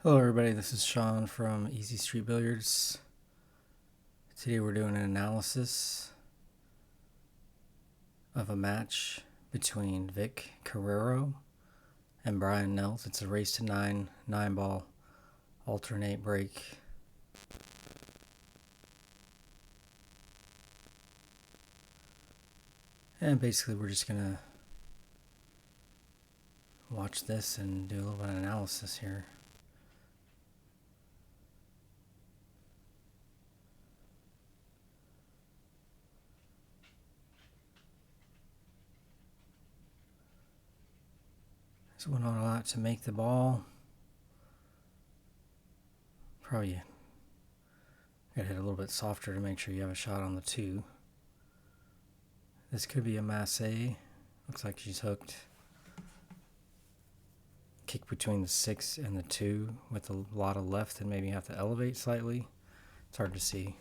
Hello, everybody. This is Sean from Easy Street Billiards. Today, we're doing an analysis of a match between Vic Carrero and Bryan Nehls. It's a race to nine ball alternate break. And basically, we're just gonna watch this and do a little bit of analysis here. So, went on a lot to make the ball. Probably gotta hit a little bit softer to make sure you have a shot on the 2. This could be a masse. Looks like she's hooked. Kick between the 6 and the 2 with a lot of left and maybe have to elevate slightly. It's hard to see.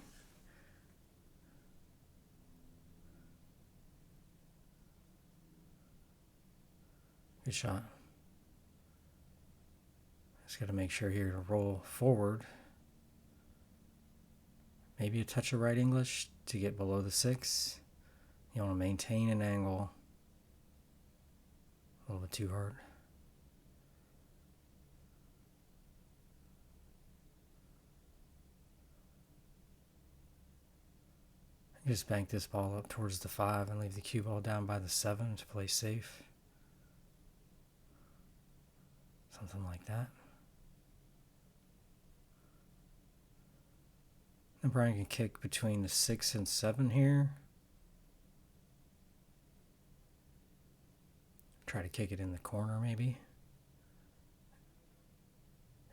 Good shot. Just got to make sure here to roll forward. Maybe a touch of right English to get below the 6. You want to maintain an angle. A little bit too hard. Just bank this ball up towards the 5 and leave the cue ball down by the 7 to play safe. Something like that. And Bryan can kick between the 6 and 7 here. Try to kick it in the corner maybe.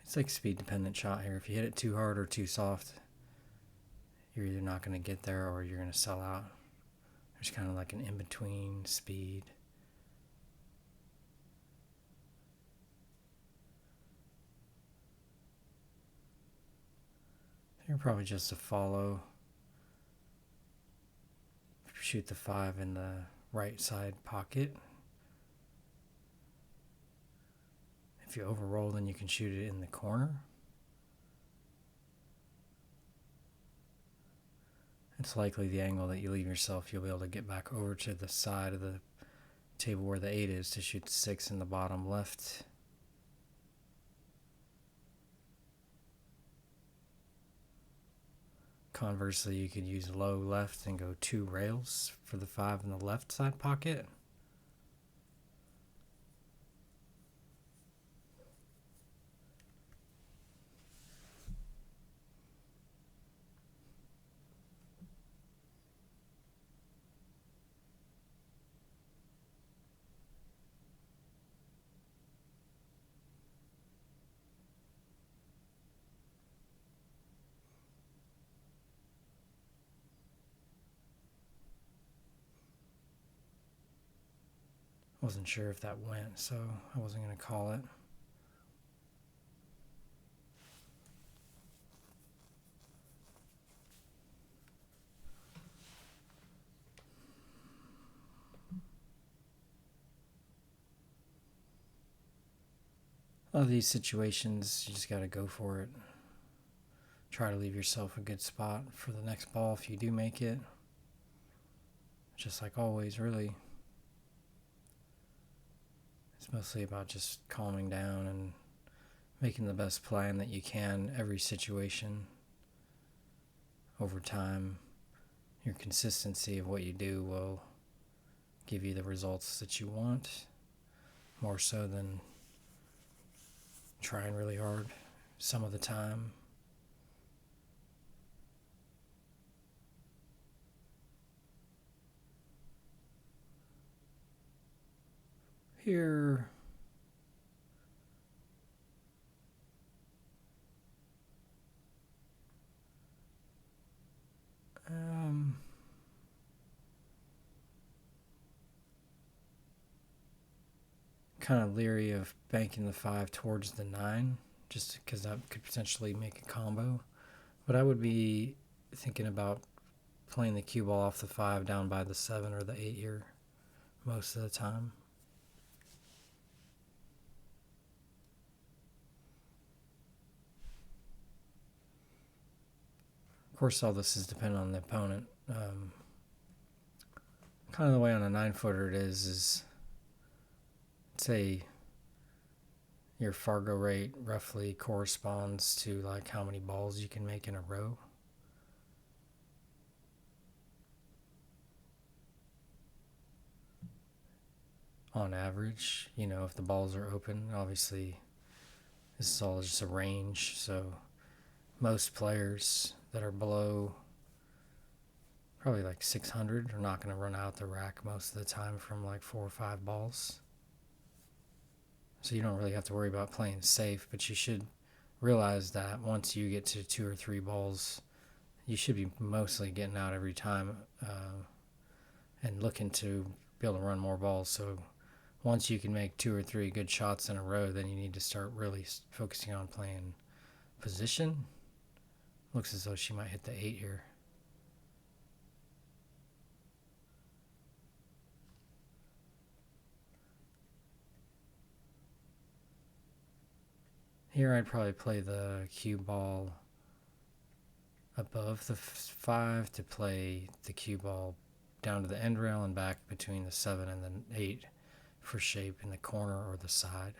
It's like a speed dependent shot here. If you hit it too hard or too soft, you're either not going to get there or you're going to sell out. There's kind of like an in-between speed. You're probably just a follow. Shoot the 5 in the right side pocket. If you overroll, then you can shoot it in the corner. It's likely the angle that you leave yourself, you'll be able to get back over to the side of the table where the 8 is to shoot the 6 in the bottom left. Conversely, you could use low left and go 2 rails for the 5 in the left side pocket. Wasn't sure if that went, so I wasn't going to call it. A lot of these situations, you just got to go for it. Try to leave yourself a good spot for the next ball if you do make it. Just like always, really. It's mostly about just calming down and making the best plan that you can every situation. Over time, your consistency of what you do will give you the results that you want, more so than trying really hard some of the time. Here, kind of leery of banking the 5 towards the 9, just because that could potentially make a combo. But I would be thinking about playing the cue ball off the 5 down by the 7 or the 8 here most of the time. course, all this is dependent on the opponent. Kind of the way on a 9-footer it is say your Fargo rate roughly corresponds to like how many balls you can make in a row. On average, if the balls are open, obviously this is all just a range, so most players that are below probably like 600 are not going to run out the rack most of the time from like 4 or 5 balls. So you don't really have to worry about playing safe, but you should realize that once you get to 2 or 3 balls, you should be mostly getting out every time and looking to be able to run more balls. So once you can make 2 or 3 good shots in a row, then you need to start really focusing on playing position. Looks as though she might hit the 8 here. Here I'd probably play the cue ball above the 5 to play the cue ball down to the end rail and back between the 7 and the 8 for shape in the corner or the side.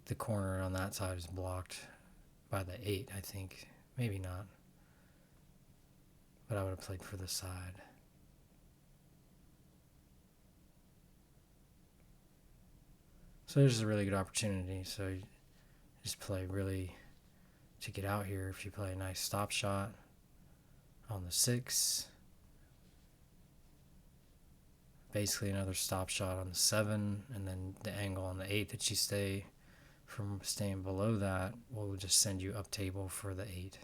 The corner on that side is blocked by the 8, I think. Maybe not. But I would have played for the side. So there's a really good opportunity. So you just play really to get out here. If you play a nice stop shot on the 6, basically another stop shot on the 7, and then the angle on the 8 that you stay from staying below that will just send you up table for the 8.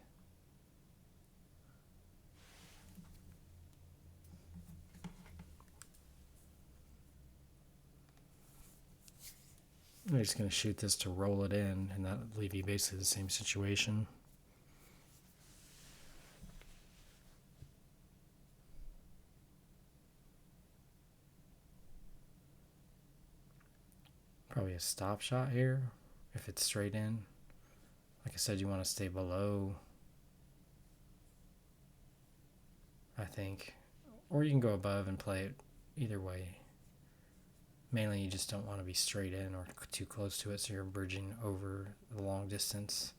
I'm just going to shoot this to roll it in, and that'll leave you basically the same situation. Probably a stop shot here if it's straight in. Like I said, you want to stay below, I think. Or you can go above and play it either way. Mainly you just don't want to be straight in or too close to it, so you're bridging over the long distance.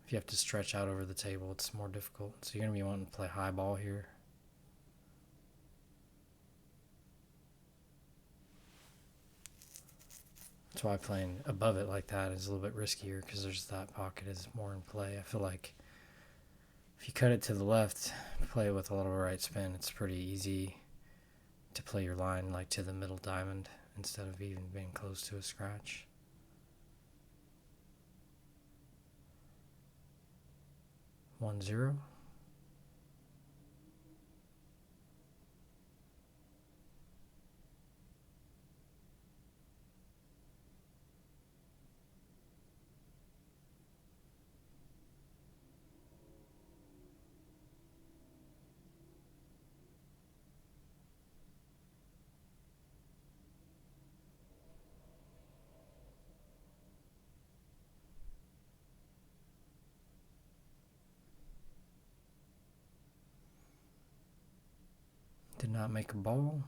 If you have to stretch out over the table, it's more difficult. So you're going to be wanting to play high ball here. That's why playing above it like that is a little bit riskier, because there's that pocket is more in play. I feel like if you cut it to the left, play it with a little right spin, it's pretty easy to play your line like to the middle diamond instead of even being close to a scratch. One zero. Did not make a ball.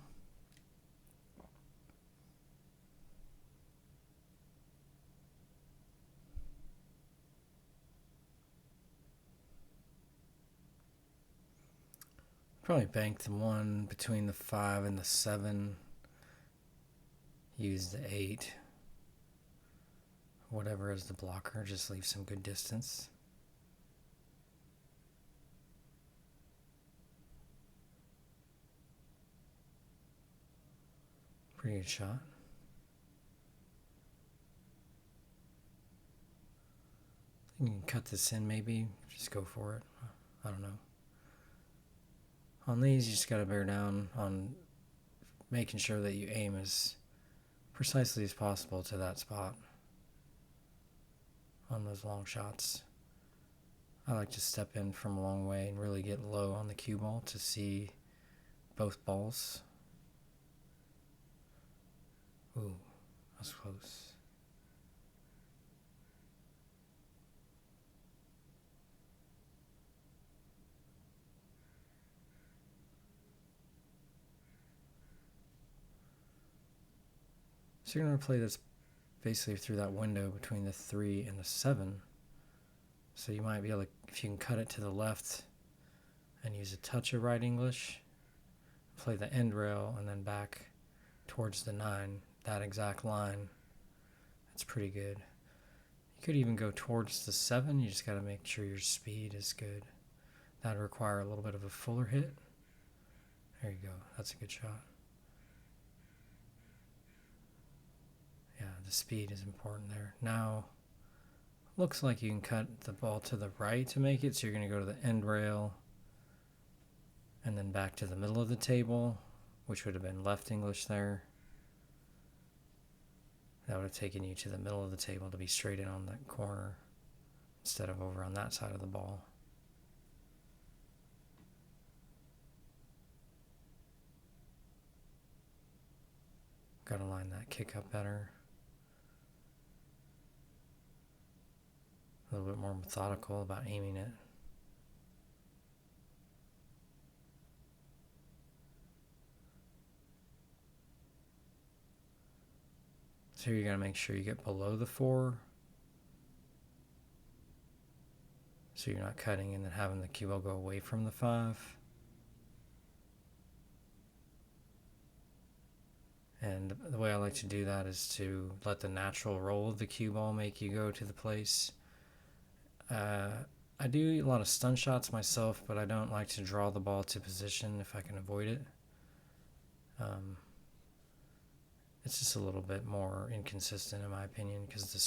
Probably bank the 1 between the 5 and the 7. Use the 8. Whatever as the blocker, just leave some good distance. Pretty good shot. You can cut this in maybe. Just go for it. I don't know. On these, you just got to bear down on making sure that you aim as precisely as possible to that spot on those long shots. I like to step in from a long way and really get low on the cue ball to see both balls. Ooh, that's close. So you're going to play this basically through that window between the 3 and the 7. So you might be able to, if you can cut it to the left and use a touch of right English, play the end rail and then back towards the 9, that exact line. That's pretty good. You could even go towards the 7. You just got to make sure your speed is good. That'd require a little bit of a fuller hit. There you go. That's a good shot. Yeah, the speed is important there. Now, looks like you can cut the ball to the right to make it. So you're going to go to the end rail and then back to the middle of the table, which would have been left English there. That would have taken you to the middle of the table to be straight in on that corner instead of over on that side of the ball. Got to line that kick up better. A little bit more methodical about aiming it. So you got to make sure you get below the 4. So you're not cutting and then having the cue ball go away from the 5. And the way I like to do that is to let the natural roll of the cue ball make you go to the place. I do a lot of stun shots myself, but I don't like to draw the ball to position if I can avoid it. It's just a little bit more inconsistent in my opinion because the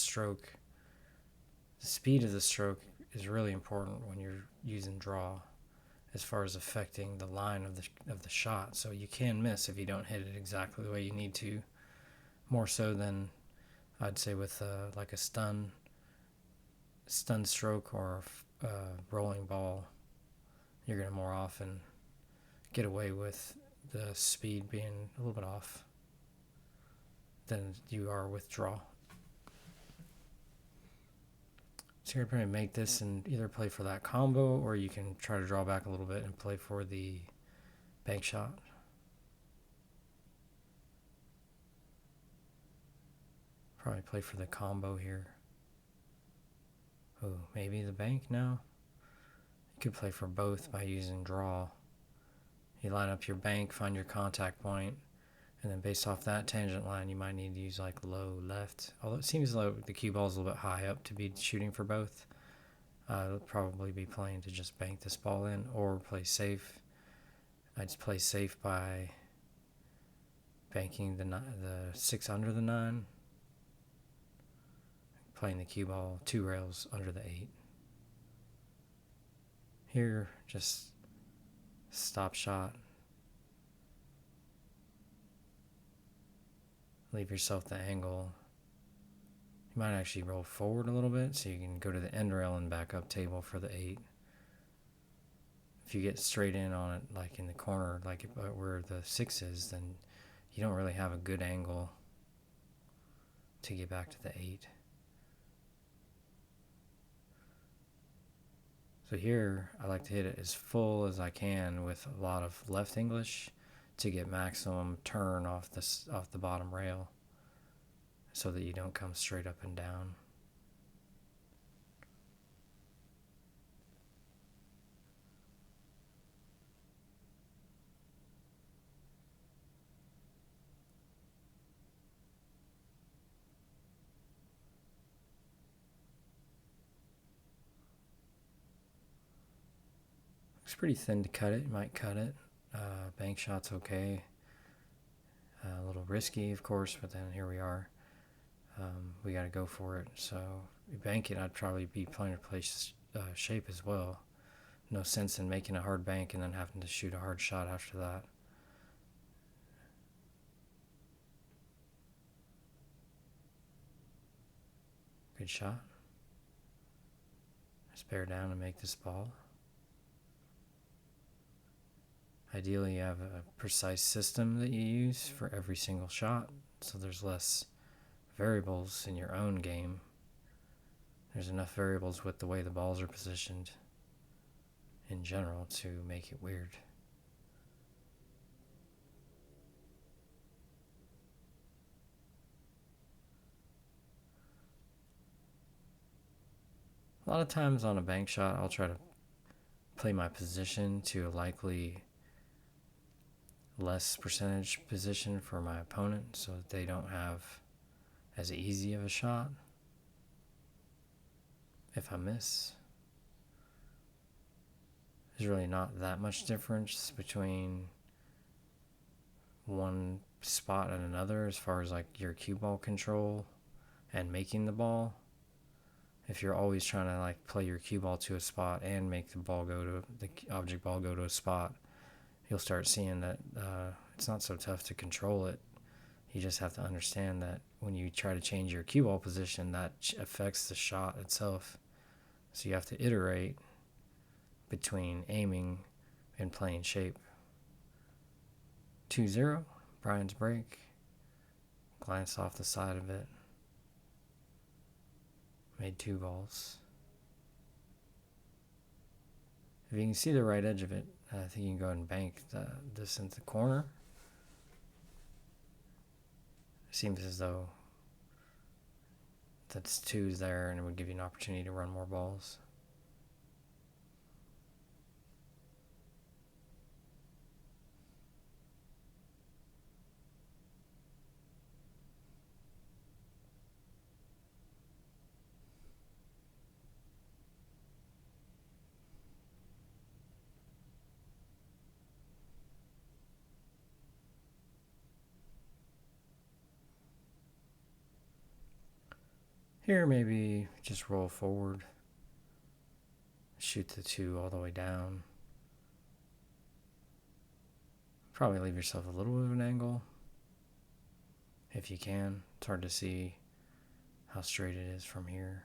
speed of the stroke is really important when you're using draw as far as affecting the line of the shot. So you can miss if you don't hit it exactly the way you need to, more so than I'd say with like a stun stroke or a rolling ball. You're going to more often get away with the speed being a little bit off than you are with draw. So you're going to make this and either play for that combo or you can try to draw back a little bit and play for the bank shot. Probably play for the combo here. Oh, maybe the bank now? You could play for both by using draw. You line up your bank, find your contact point, and then based off that tangent line, you might need to use like low left. Although it seems like the cue ball is a little bit high up to be shooting for both. I'll probably be playing to just bank this ball in or play safe. I'd play safe by banking the 6 under the 9, playing the cue ball 2 rails under the 8. Here, just stop shot. Leave yourself the angle. You might actually roll forward a little bit so you can go to the end rail and back up table for the 8. If you get straight in on it, like in the corner, like where the 6 is, then you don't really have a good angle to get back to the 8. So here, I like to hit it as full as I can with a lot of left English to get maximum turn off the bottom rail so that you don't come straight up and down. It's pretty thin to cut it. You might cut it. Bank shot's okay. A little risky, of course, but then here we are. We got to go for it. So you bank it, I'd probably be playing to play shape as well. No sense in making a hard bank and then having to shoot a hard shot after that. Good shot. Just bear down and make this ball. Ideally, you have a precise system that you use for every single shot. so there's less variables in your own game. There's enough variables with the way the balls are positioned in general to make it weird. A lot of times on a bank shot, I'll try to play my position to a likely less percentage position for my opponent so that they don't have as easy of a shot if I miss. There's really not that much difference between one spot and another as far as like your cue ball control and making the ball. If you're always trying to like play your cue ball to a spot and make the object ball go to a spot, you'll start seeing that it's not so tough to control it. You just have to understand that when you try to change your cue ball position, that affects the shot itself. So you have to iterate between aiming and playing shape. 2-0, Bryan's break. Glanced off the side of it. Made 2 balls. If you can see the right edge of it, I think you can go ahead and bank this into the corner. It seems as though that's 2's there and it would give you an opportunity to run more balls. Here, maybe just roll forward, shoot the 2 all the way down. Probably leave yourself a little bit of an angle if you can. It's hard to see how straight it is from here.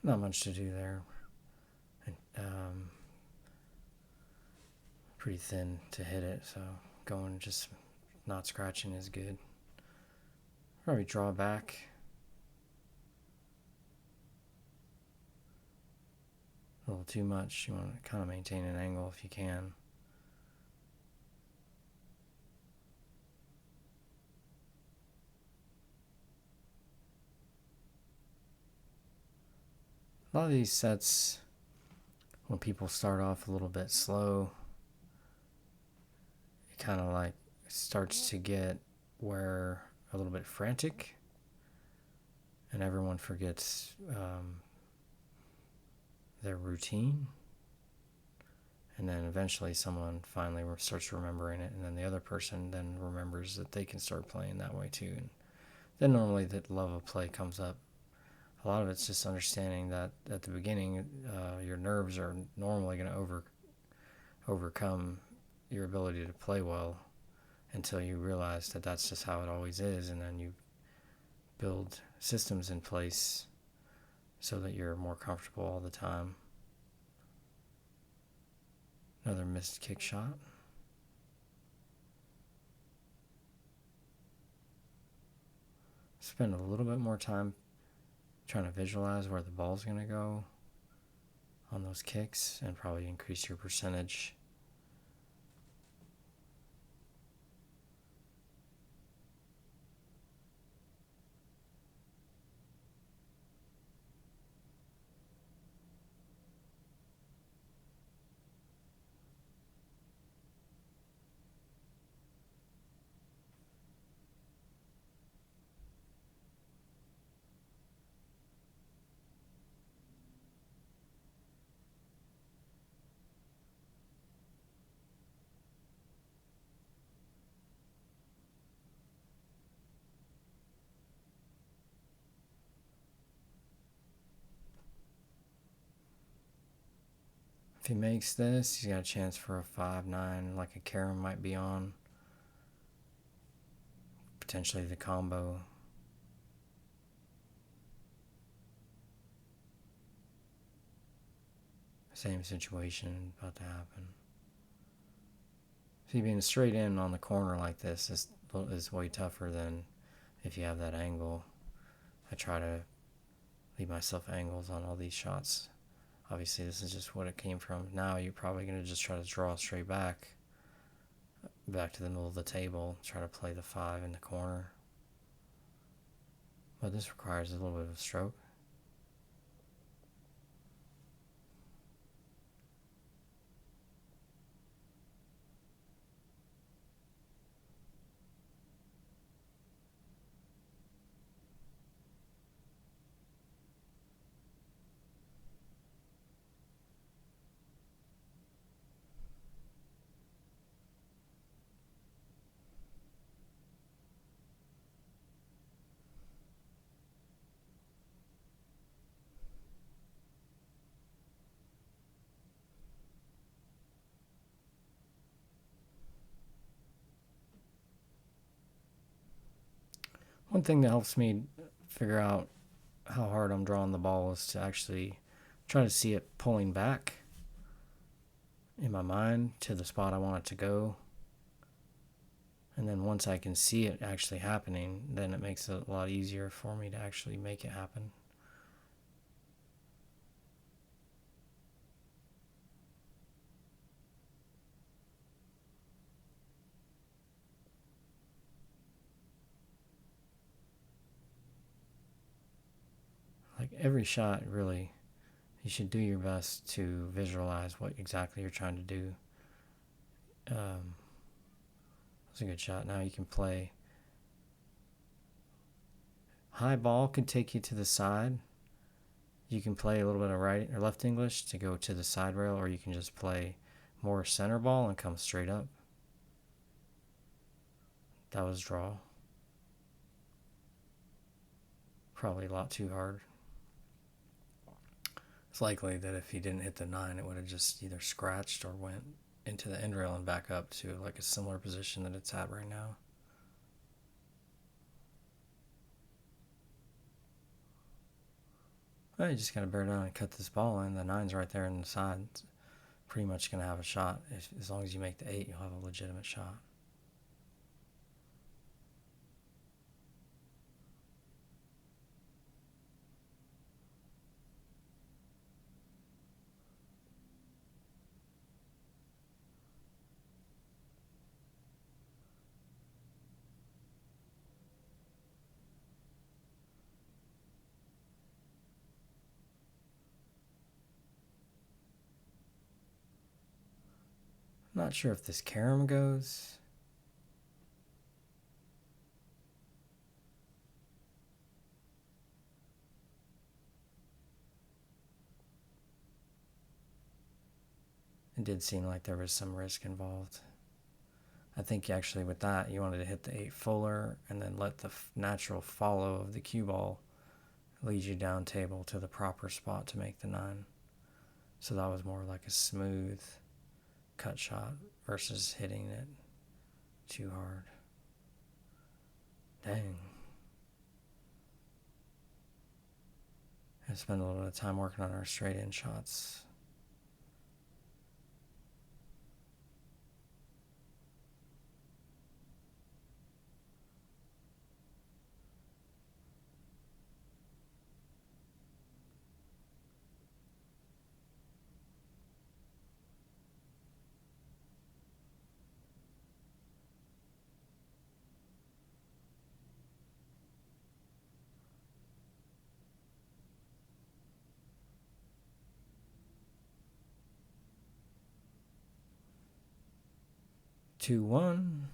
Not much to do there. Pretty thin to hit it, so going just not scratching is good. Probably draw back. A little too much. You want to kind of maintain an angle if you can. A lot of these sets, when people start off a little bit slow, it kind of like starts to get where a little bit frantic, and everyone forgets their routine, and then eventually someone finally starts remembering it, and then the other person then remembers that they can start playing that way too, and then normally the love of play comes up. A lot of it's just understanding that at the beginning, your nerves are normally going to overcome your ability to play well until you realize that that's just how it always is, and then you build systems in place so that you're more comfortable all the time. Another missed kick shot. Spend a little bit more time trying to visualize where the ball's going to go on those kicks and probably increase your percentage. If he makes this, he's got a chance for a 5-9, like a Carrero might be on. Potentially the combo. Same situation about to happen. See, being straight in on the corner like this is way tougher than if you have that angle. I try to leave myself angles on all these shots. Obviously, this is just what it came from. Now you're probably going to just try to draw straight back to the middle of the table, try to play the 5 in the corner. But this requires a little bit of stroke. One thing that helps me figure out how hard I'm drawing the ball is to actually try to see it pulling back in my mind to the spot I want it to go. And then once I can see it actually happening, then it makes it a lot easier for me to actually make it happen. Like every shot, really, you should do your best to visualize what exactly you're trying to do. That's a good shot. Now you can play. High ball can take you to the side. You can play a little bit of right or left English to go to the side rail, or you can just play more center ball and come straight up. That was draw. Probably a lot too hard. It's likely that if he didn't hit the 9, it would have just either scratched or went into the end rail and back up to like a similar position that it's at right now. Well, you just got to bear down and cut this ball in. The 9's right there in the side. It's pretty much going to have a shot. As long as you make the 8, you'll have a legitimate shot. I'm not sure if this carom goes. It did seem like there was some risk involved. I think actually with that, you wanted to hit the 8 fuller and then let the natural follow of the cue ball lead you down table to the proper spot to make the 9. So that was more like a smooth cut shot versus hitting it too hard. Dang. I spent a little bit of time working on our straight in shots. Two, 1.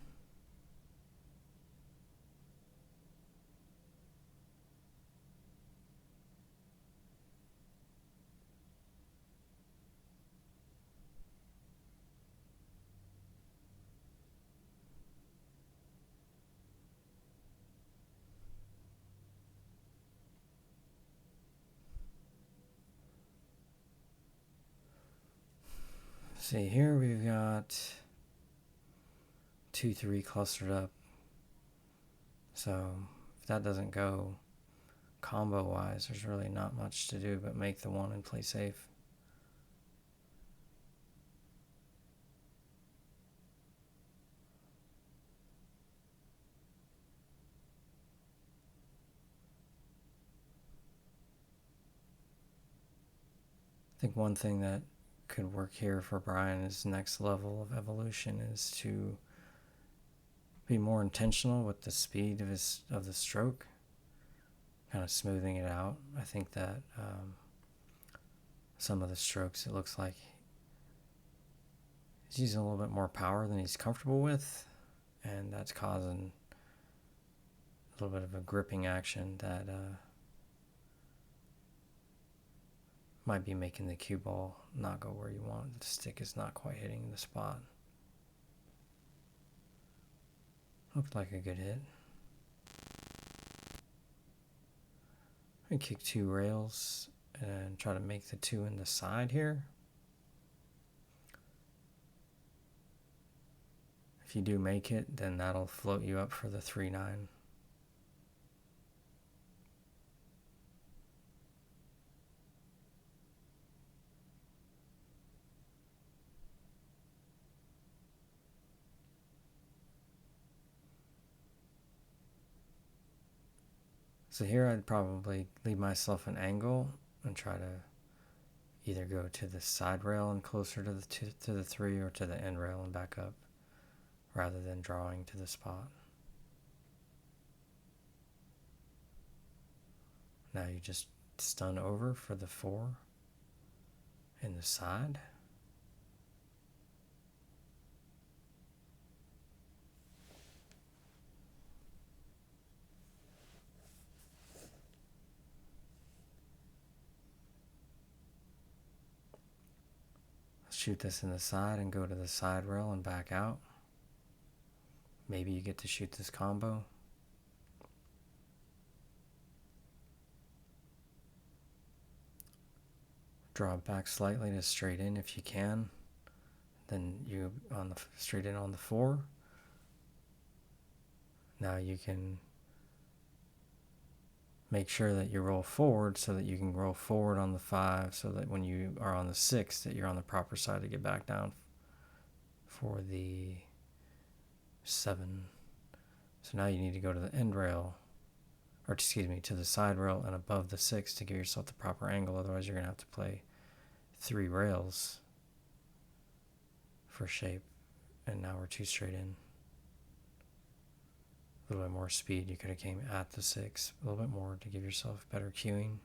See, here we've got 2, 3 clustered up. So if that doesn't go combo wise, there's really not much to do but make the 1 and play safe. I think one thing that could work here for Bryan's next level of evolution is to be more intentional with the speed of the stroke, kind of smoothing it out. I think that some of the strokes, it looks like he's using a little bit more power than he's comfortable with, and that's causing a little bit of a gripping action that might be making the cue ball not go where you want. The stick is not quite hitting the spot. Looked like a good hit. I kick 2 rails and try to make the 2 in the side here. If you do make it, then that'll float you up for the 3-9. So here I'd probably leave myself an angle and try to either go to the side rail and closer to the 3, or to the end rail and back up, rather than drawing to the spot. Now you just stun over for the 4 in the side. Shoot this in the side and go to the side rail and back out. Maybe you get to shoot this combo. Draw it back slightly to straight in if you can. Then you on the straight in on the 4. Now you can make sure that you roll forward so that you can roll forward on the 5, so that when you are on the 6 that you're on the proper side to get back down for the 7. So now you need to go to the end rail, or excuse me, to the side rail and above the 6 to give yourself the proper angle. Otherwise you're going to have to play 3 rails for shape. And now we're 2 straight in. A little bit more speed. You could have came at the 6 a little bit more to give yourself better cueing.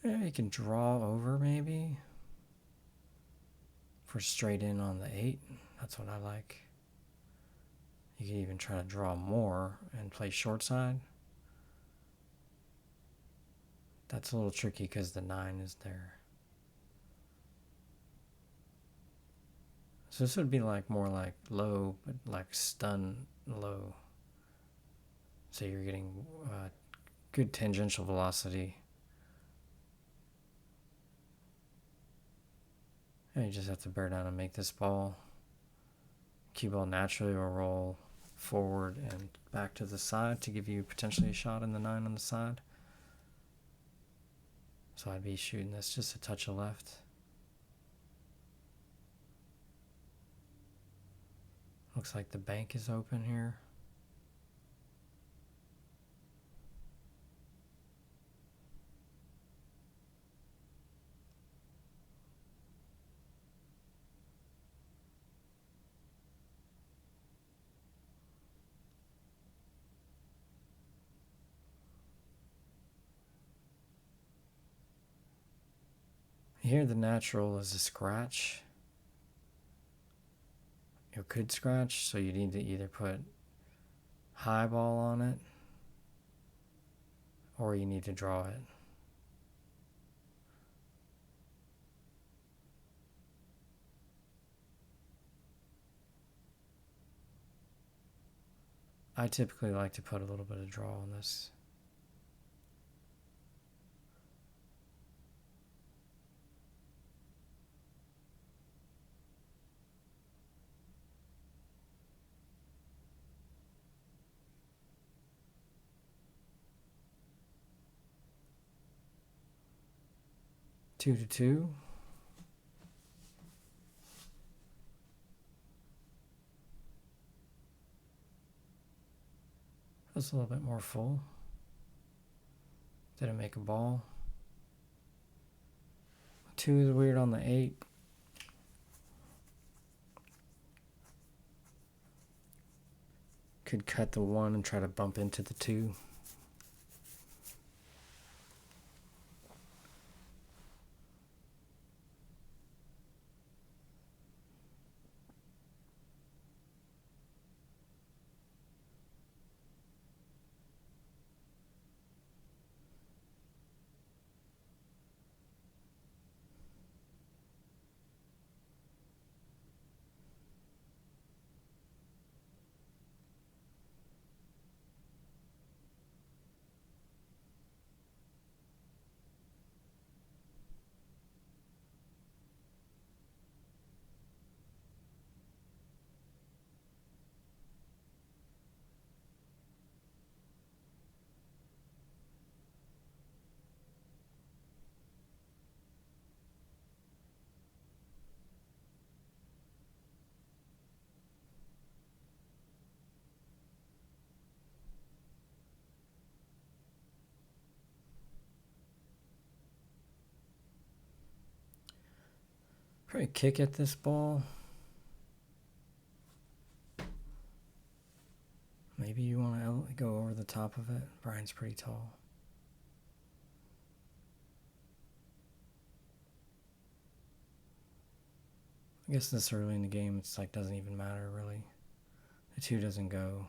Yeah, you can draw over maybe for straight in on the 8. That's what I like. You can even try to draw more and play short side. That's a little tricky because the 9 is there. So this would be like more like low, but like stun low. So you're getting good tangential velocity. And you just have to bear down and make this ball. Cue ball naturally will roll forward and back to the side to give you potentially a shot in the 9 on the side. So I'd be shooting this just a touch of left. Looks like the bank is open here. Here the natural is a scratch. you could scratch, so you need to either put high ball on it or you need to draw it. I typically like to put a little bit of draw on this. Two to two. That's a little bit more full. Didn't make a ball. 2 is weird on the 8. Could cut the 1 and try to bump into the 2. Probably kick at this ball. Maybe you want to go over the top of it. Bryan's pretty tall. I guess this early in the game, it's like doesn't even matter really. The 2 doesn't go.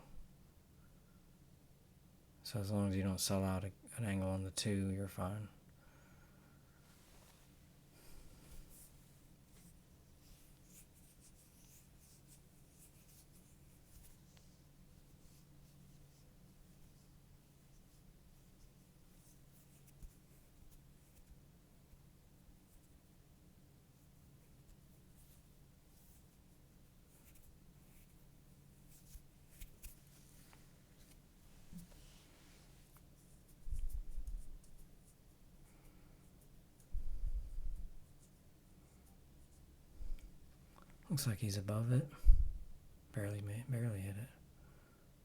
So as long as you don't sell out an angle on the 2, you're fine. Looks like he's above it. Barely hit it.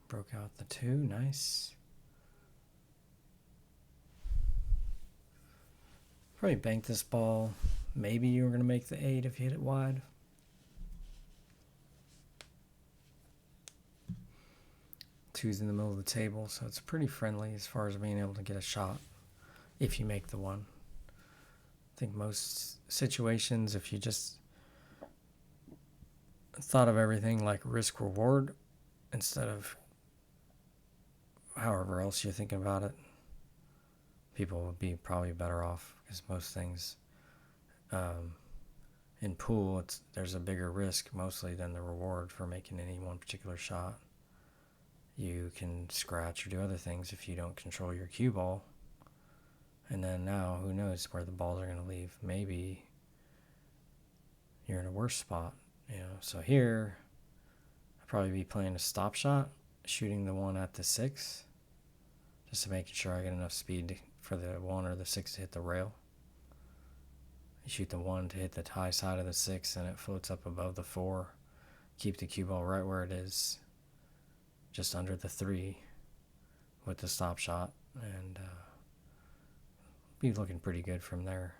Broke out the 2. Nice. Probably bank this ball. Maybe you were going to make the 8 if you hit it wide. Two's in the middle of the table, so it's pretty friendly as far as being able to get a shot if you make the 1. I think most situations, if you just thought of everything like risk reward instead of however else you're thinking about it, people would be probably better off, because most things in pool, there's a bigger risk mostly than the reward for making any one particular shot. You can scratch or do other things if you don't control your cue ball, and then now who knows where the balls are going to leave. Maybe you're in a worse spot. So here, I'd probably be playing a stop shot, shooting the 1 at the 6, just to make sure I get enough speed for the 1 or the 6 to hit the rail. You shoot the 1 to hit the high side of the 6, and it floats up above the 4. Keep the cue ball right where it is, just under the 3, with the stop shot, and be looking pretty good from there.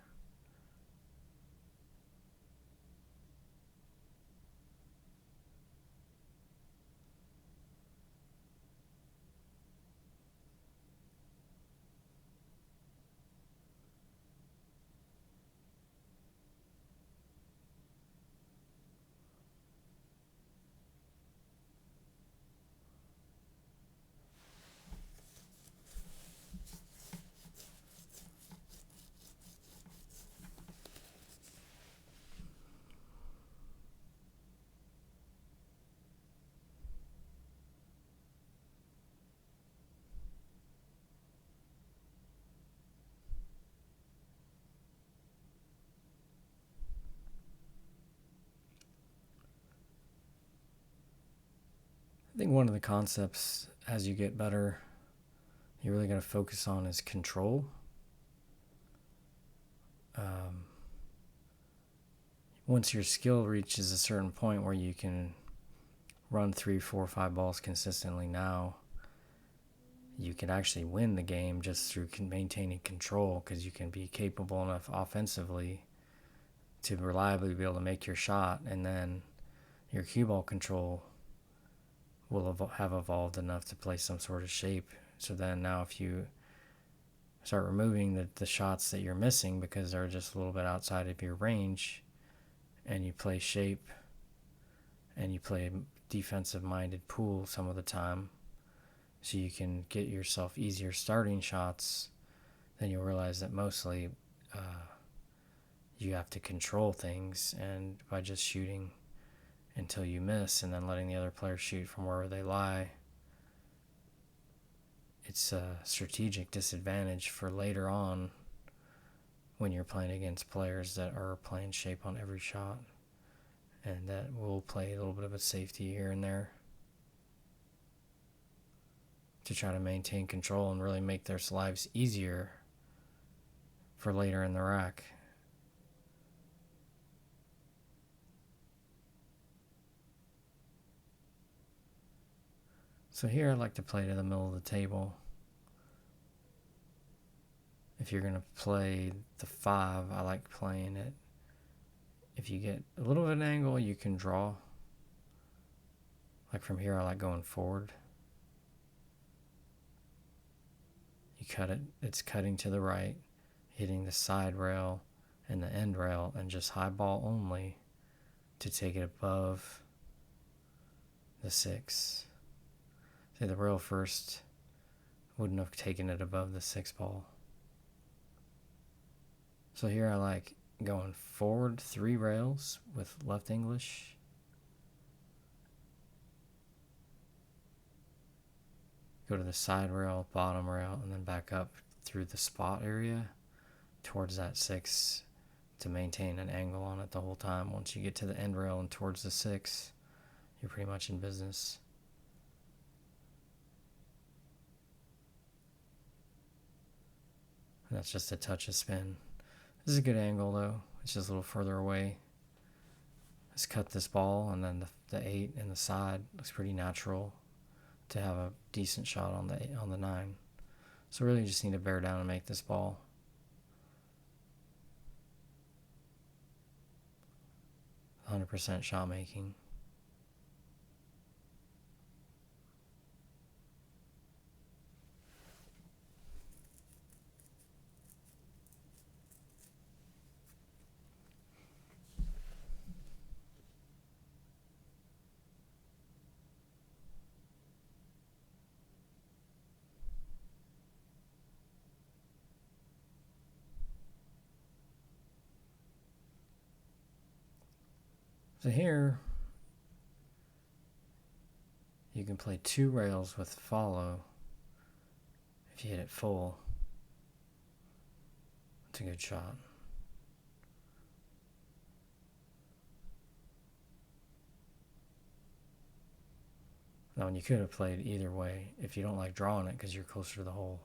I think one of the concepts as you get better, you really got to focus on is control. Once your skill reaches a certain point where you can run 3, 4, 5 balls consistently, now you can actually win the game just through maintaining control, because you can be capable enough offensively to reliably be able to make your shot, and then your cue ball control will have evolved enough to play some sort of shape. So then now if you start removing the shots that you're missing because they're just a little bit outside of your range, and you play shape and you play defensive minded pool some of the time, so you can get yourself easier starting shots, then you'll realize that mostly you have to control things, and by just shooting until you miss and then letting the other player shoot from wherever they lie, it's a strategic disadvantage for later on when you're playing against players that are playing shape on every shot, and that will play a little bit of a safety here and there to try to maintain control and really make their lives easier for later in the rack. So here I like to play to the middle of the table. If you're going to play the 5, I like playing it. If you get a little bit of an angle, you can draw. Like from here, I like going forward. You cut it, it's cutting to the right, hitting the side rail and the end rail, and just high ball only to take it above the 6. Say the rail first wouldn't have taken it above the 6 ball. So here I like going forward 3 rails with left English. Go to the side rail, bottom rail, and then back up through the spot area towards that 6 to maintain an angle on it the whole time. Once you get to the end rail and towards the 6, you're pretty much in business. And that's just a touch of spin. This is a good angle though. It's just a little further away. Let's cut this ball, and then the 8 and the side looks pretty natural to have a decent shot on the 9. So really you just need to bear down and make this ball. %100% shot making. So here, you can play 2 rails with follow. If you hit it full, it's a good shot. Now, and you could have played either way. If you don't like drawing it because you're closer to the hole,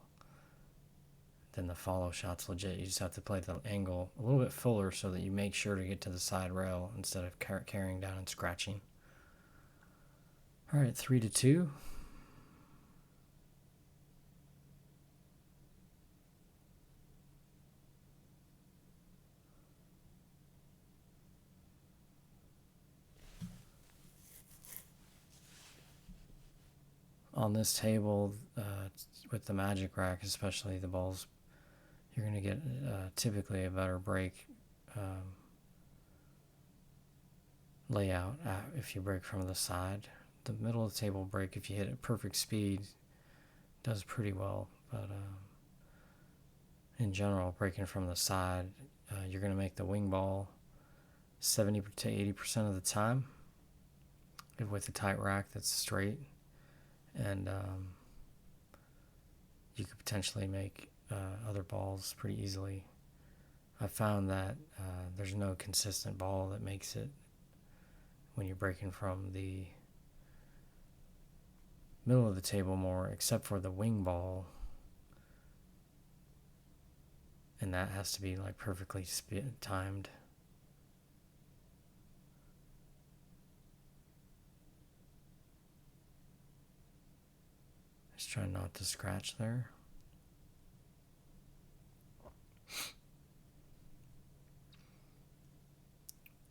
then the follow shot's legit. You just have to play the angle a little bit fuller so that you make sure to get to the side rail instead of carrying down and scratching. All right, 3-2. On this table, with the magic rack, especially the balls, you're going to get typically a better break layout if you break from the side. The middle of the table break, if you hit it perfect speed, does pretty well, but in general, breaking from the side, you're going to make the wing ball 70 to 80% of the time with a tight rack that's straight, and you could potentially make other balls pretty easily. I found that there's no consistent ball that makes it when you're breaking from the middle of the table more, except for the wing ball. And that has to be like perfectly timed. Just trying not to scratch there.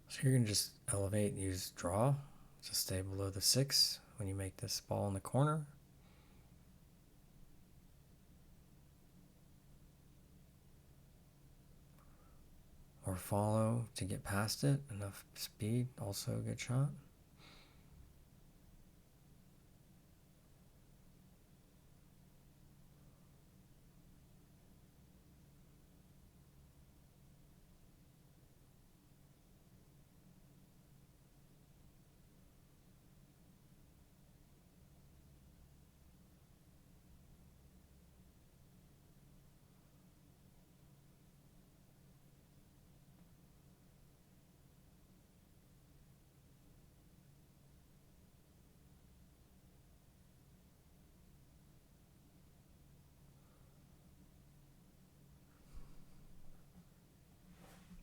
So you're going to just elevate, use draw to stay below the 6 when you make this ball in the corner. Or follow to get past it. Enough speed, also a good shot.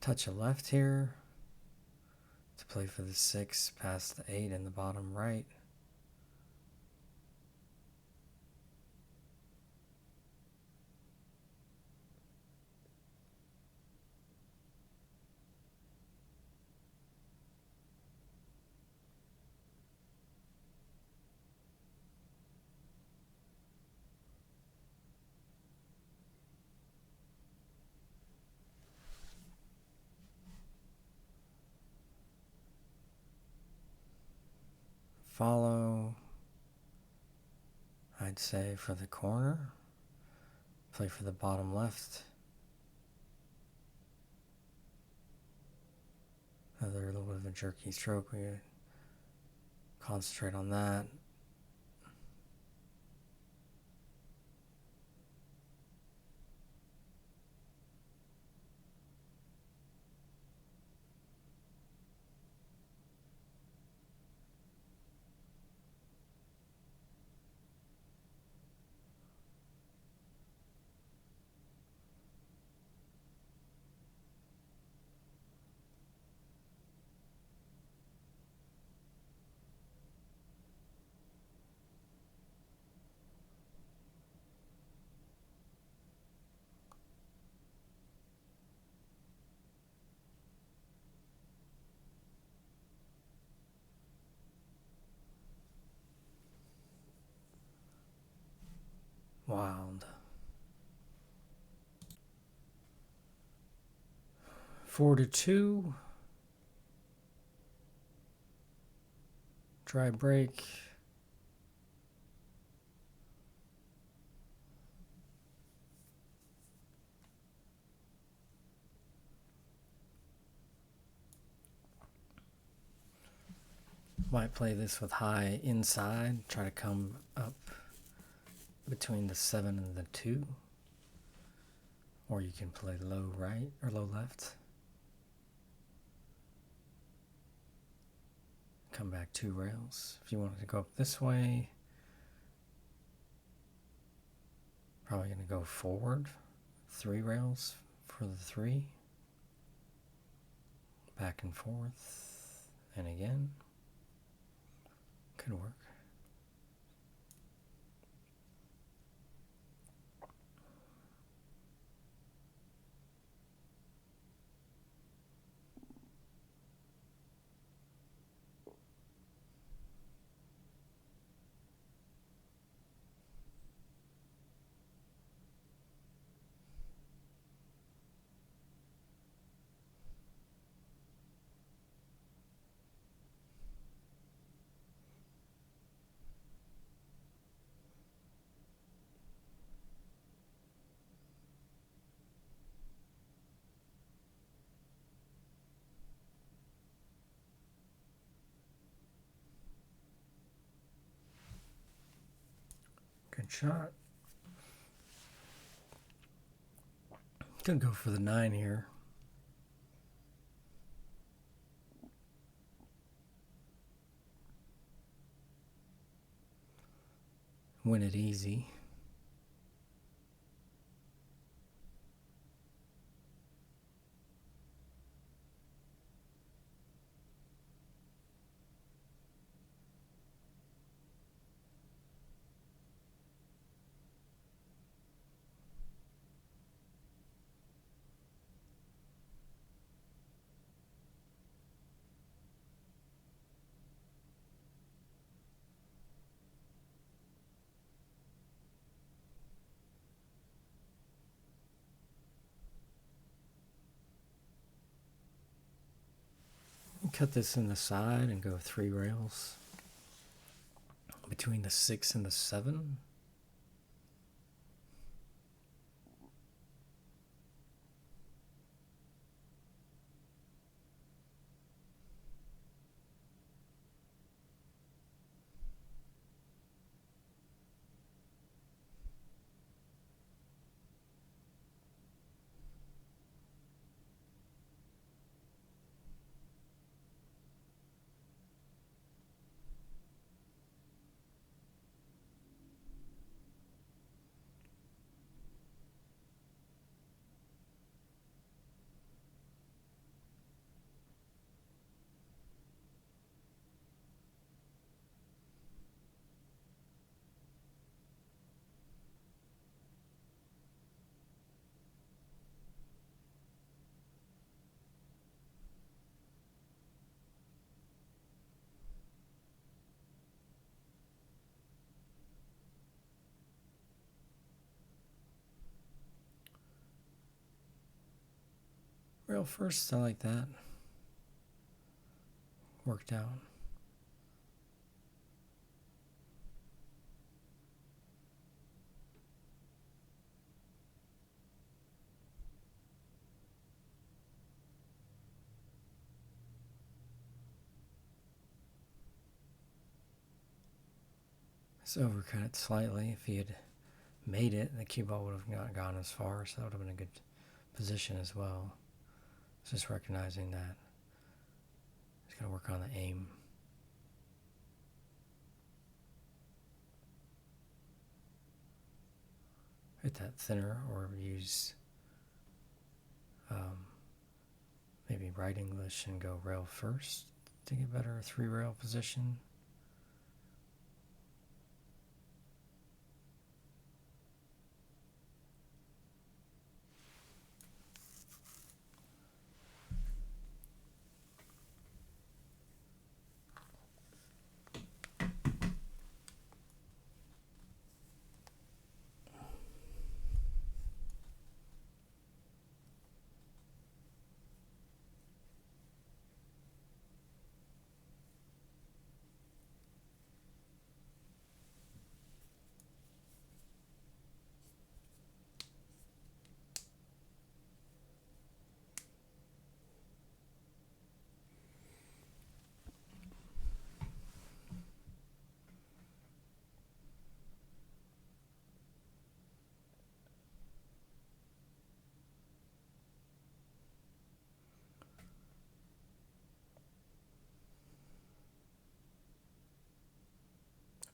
Touch a left here to play for the 6 past the 8 in the bottom right. Follow, I'd say, for the corner. Play for the bottom left. Another little bit of a jerky stroke. We concentrate on that. Wild. 4-2. Dry break. Might play this with high inside. Try to come up between the 7 and the 2. Or you can play low right or low left. Come back 2 rails. If you wanted to go up this way, probably going to go forward 3 rails for the 3. Back and forth. And again. Could work. Good shot. Could go for the 9 here. win it easy. Cut this in the side and go 3 rails between the 6 and the 7. Rail first, I like that. Worked out. This overcut it slightly. If he had made it, the cue ball would have not gone as far, so that would have been a good position as well. It's just recognizing that. Just got to work on the aim. Hit that thinner or use maybe right English and go rail first to get better 3 rail position.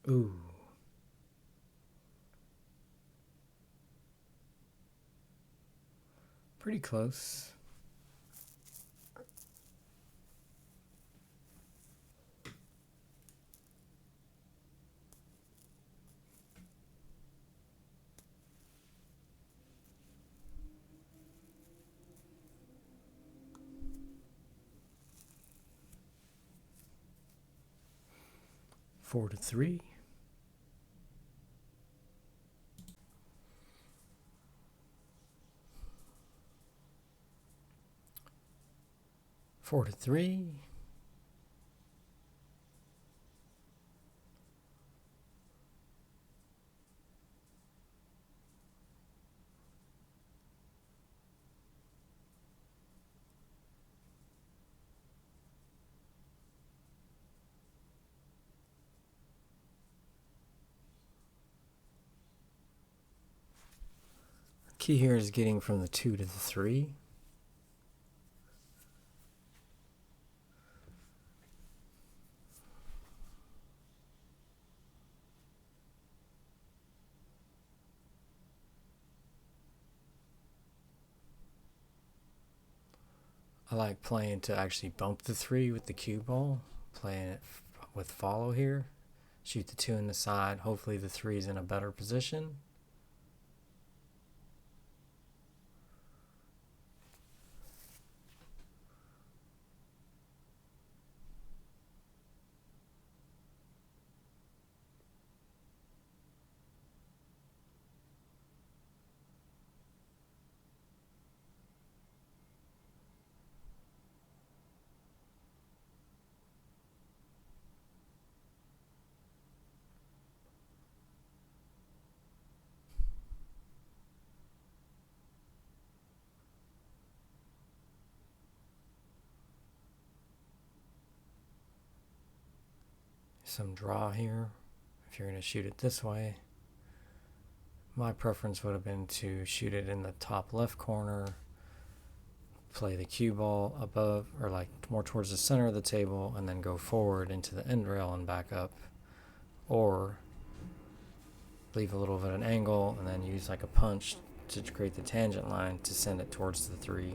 Ooh. Pretty close. Four to 3. 4 to 3. Key here is getting from the 2 to the 3. I like playing to actually bump the 3 with the cue ball, playing it with follow here. Shoot the 2 in the side. Hopefully the 3 is in a better position. Some draw here if you're going to shoot it this way. My preference would have been to shoot it in the top left corner, play the cue ball above or like more towards the center of the table, and then go forward into the end rail and back up, or leave a little bit of an angle and then use like a punch to create the tangent line to send it towards the 3.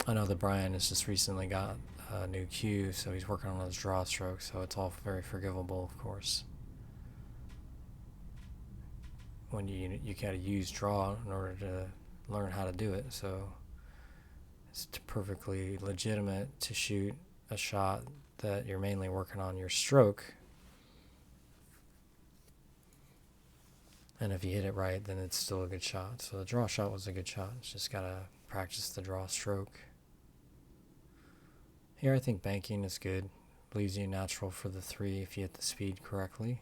I know that Bryan has just recently got a new cue, so he's working on his draw stroke, so it's all very forgivable, of course. When you gotta use draw in order to learn how to do it, so it's perfectly legitimate to shoot a shot that you're mainly working on your stroke. And if you hit it right, then it's still a good shot. So the draw shot was a good shot. It's just gotta practice the draw stroke. Here I think banking is good. Leaves you natural for the 3 if you hit the speed correctly.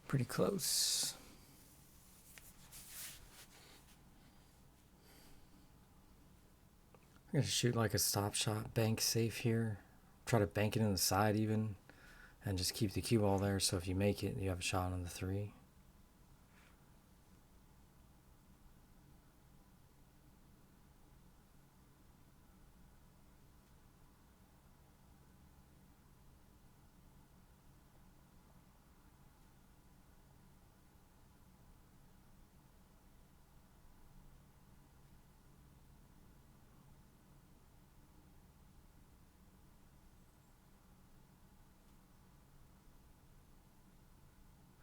Pretty close. I'm going to shoot like a stop shot, bank safe here. Try to bank it in the side even, and just keep the cue ball there, so if you make it, you have a shot on the 3.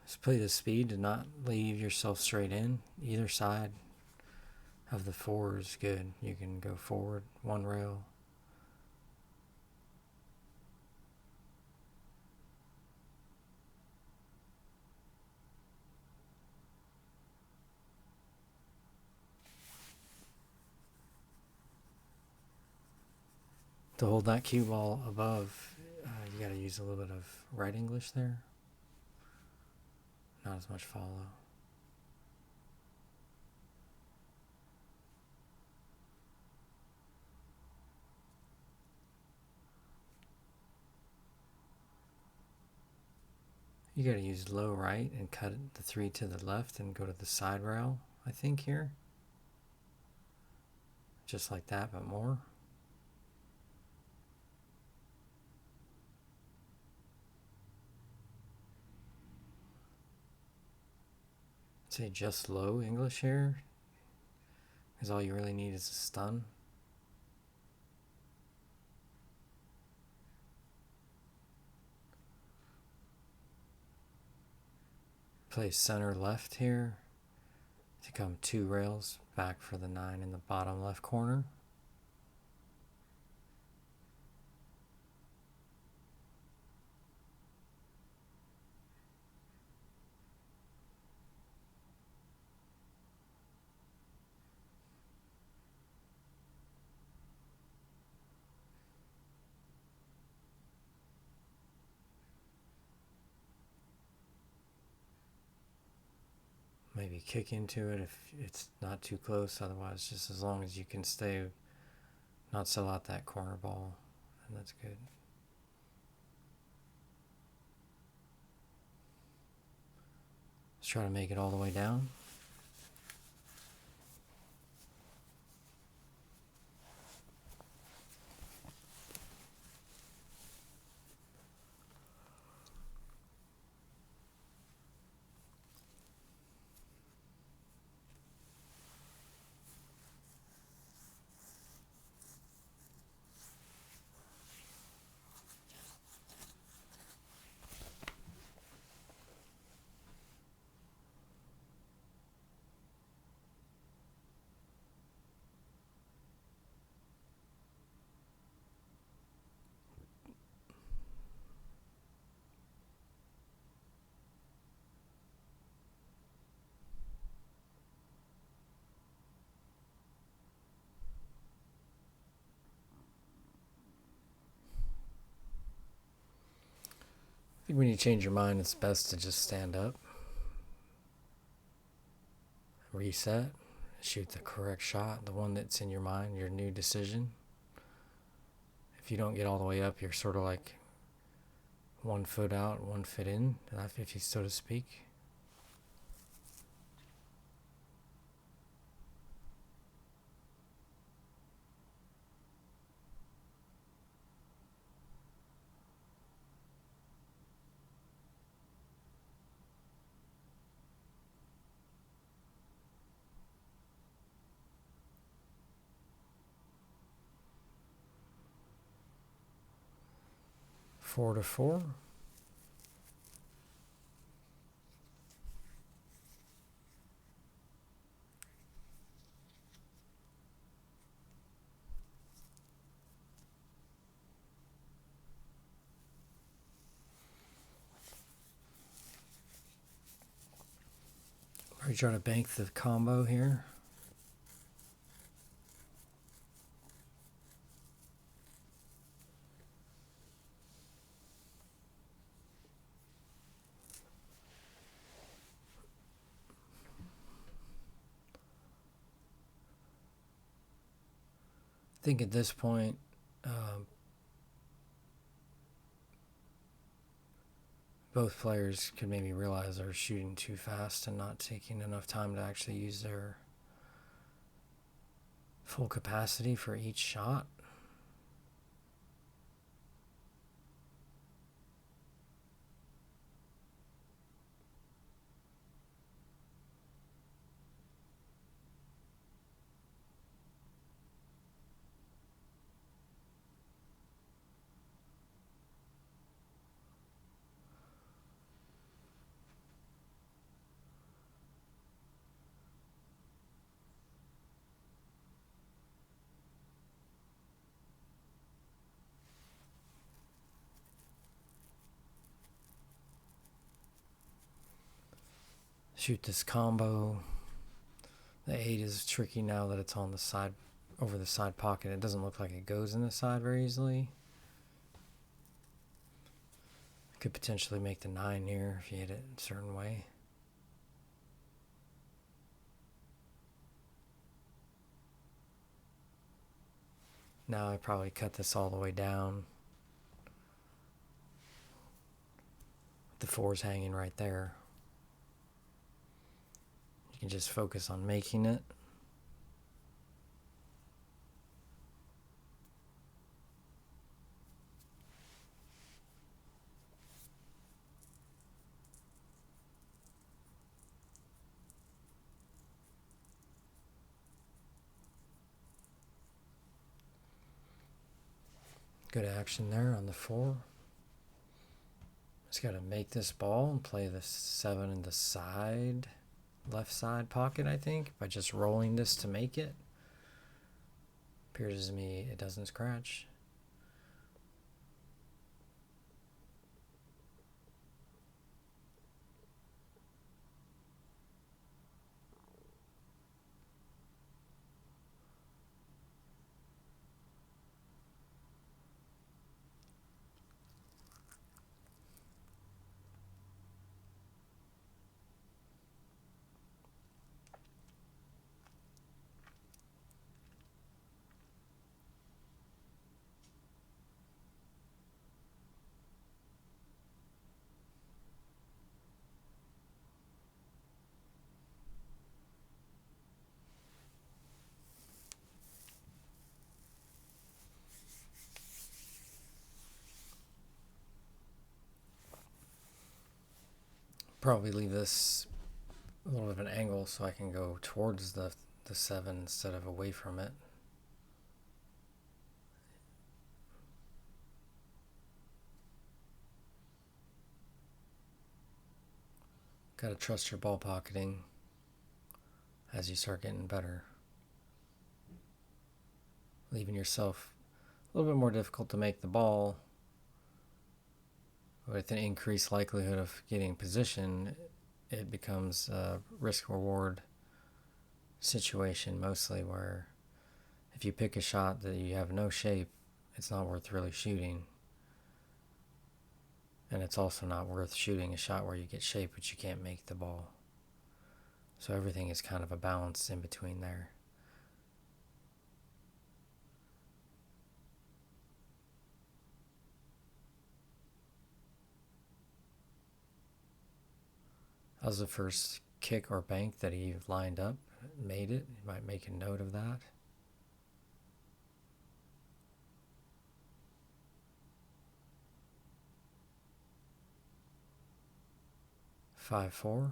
Just play the speed to not leave yourself straight in. Either side of the 4 is good. You can go forward 1 rail. To hold that cue ball above, you got to use a little bit of right English there. Not as much follow. You got to use low right and cut the 3 to the left and go to the side rail, I think, here. Just like that, but more. Say just low English here, because all you really need is a stun. Play center left here to come 2 rails back for the 9 in the bottom left corner. Maybe kick into it if it's not too close. Otherwise, just as long as you can stay, not sell out that corner ball, and that's good. Let's try to make it all the way down. I think when you change your mind, it's best to just stand up, reset, shoot the correct shot, the one that's in your mind, your new decision. If you don't get all the way up, you're sort of like 1 foot out, 1 foot in, if you so to speak. Four to 4. We're trying to bank the combo here. I think at this point, both players could maybe realize they're shooting too fast and not taking enough time to actually use their full capacity for each shot. Shoot this combo. The 8 is tricky now that it's on the side, over the side pocket. It doesn't look like it goes in the side very easily. Could potentially make the 9 here if you hit it a certain way. Now I probably cut this all the way down. The 4's hanging right there. You can just focus on making it. Good action there on the 4. Just got to make this ball and play the 7 in the side, left side pocket, I think, by just rolling this to make it. Appears to me it doesn't scratch. Probably leave this a little bit of an angle so I can go towards the 7 instead of away from it. Got to trust your ball pocketing as you start getting better. Leaving yourself a little bit more difficult to make the ball with an increased likelihood of getting position. It becomes a risk-reward situation mostly, where if you pick a shot that you have no shape, it's not worth really shooting. And it's also not worth shooting a shot where you get shape but you can't make the ball. So everything is kind of a balance in between there. That was the first kick or bank that he lined up, made it. You might make a note of that. Five, 4.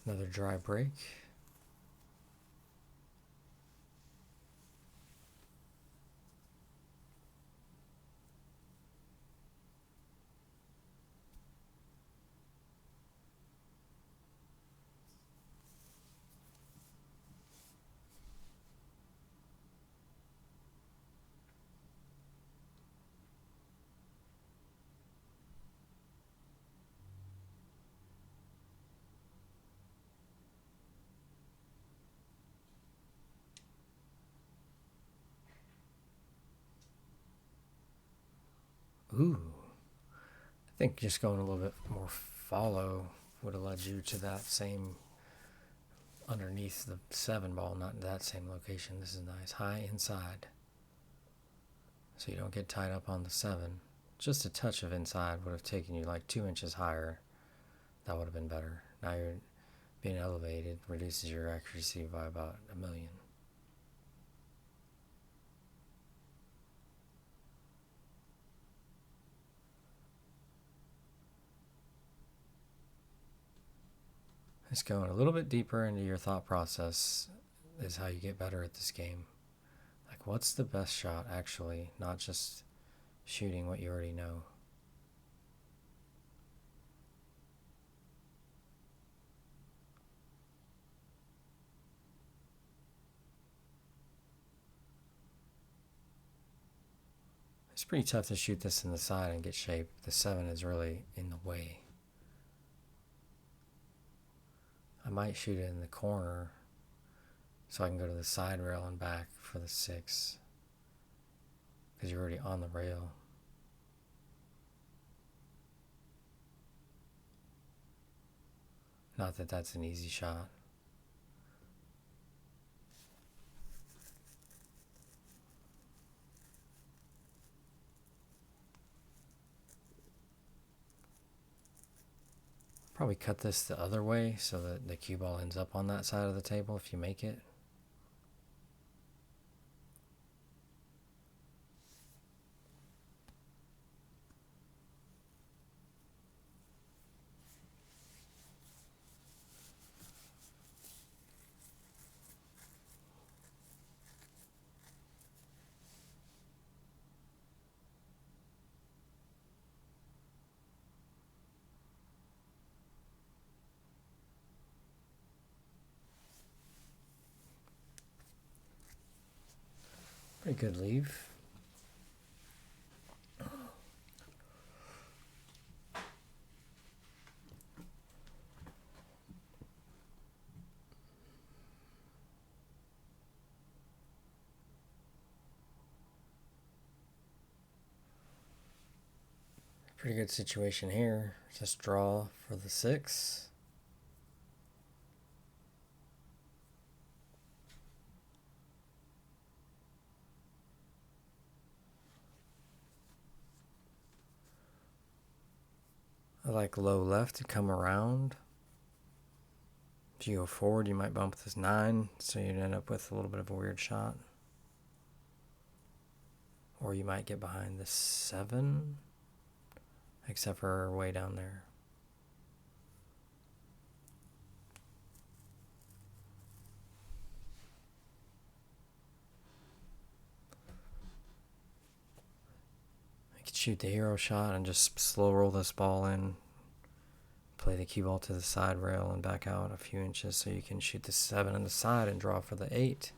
Another dry break. Ooh. I think just going a little bit more follow would have led you to that same underneath the 7 ball, not in that same location. This is nice. High inside. So you don't get tied up on the 7. Just a touch of inside would have taken you like 2 inches higher. That would have been better. Now you're being elevated, reduces your accuracy by about 1,000,000. Just going a little bit deeper into your thought process is how you get better at this game. Like, what's the best shot, actually, not just shooting what you already know. It's pretty tough to shoot this in the side and get shape. The 7 is really in the way. I might shoot it in the corner so I can go to the side rail and back for the 6, because you're already on the rail. Not that that's an easy shot. Probably cut this the other way so that the cue ball ends up on that side of the table if you make it. Pretty good leave. Pretty good situation here. Just draw for the 6. I like low left to come around. If you go forward, you might bump this 9, so you'd end up with a little bit of a weird shot. Or you might get behind the 7, except for way down there. You could shoot the hero shot and just slow roll this ball in. Play the cue ball to the side rail and back out a few inches so you can shoot the 7 on the side and draw for the 8.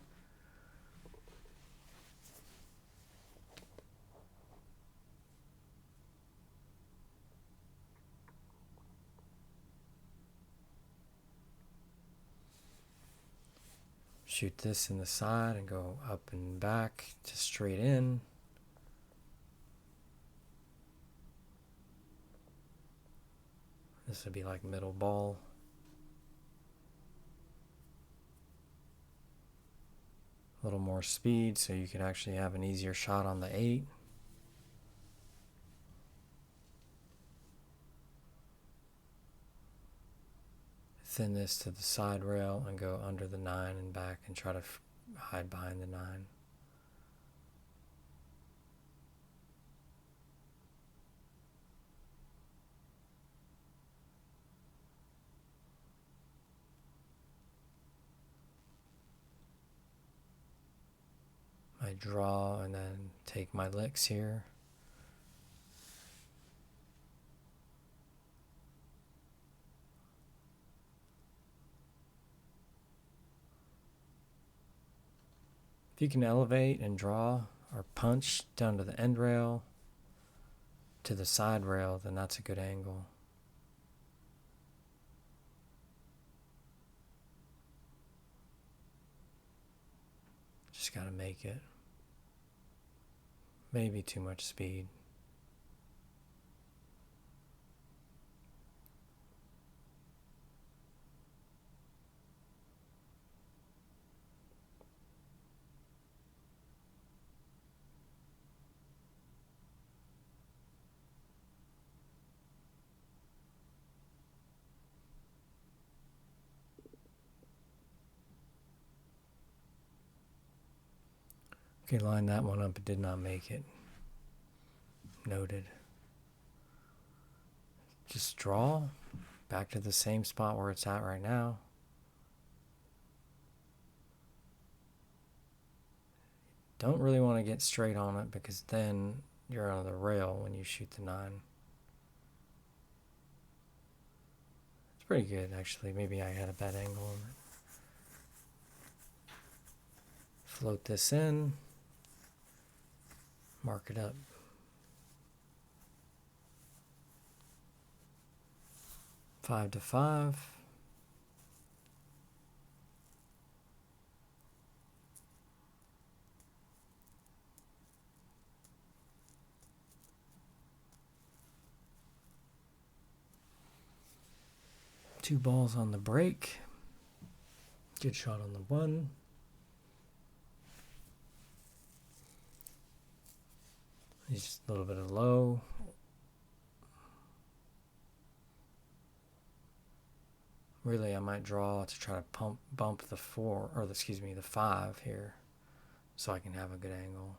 Shoot this in the side and go up and back to straight in. This would be like middle ball. A little more speed so you could actually have an easier shot on the 8. Thin this to the side rail and go under the 9 and back and try to hide behind the 9. I draw and then take my licks here. If you can elevate and draw or punch down to the end rail, to the side rail, then that's a good angle. Just gotta make it. Maybe too much speed. Okay, line that one up. It did not make it. Noted. Just draw back to the same spot where it's at right now. Don't really want to get straight on it because then you're on the rail when you shoot the 9. It's pretty good actually. Maybe I had a bad angle on it. Float this in. Mark it up. Five to 5. Two balls on the break. Good shot on the 1. Just a little bit of low. Really, I might draw to try to bump the 4, or the 5 here, so I can have a good angle.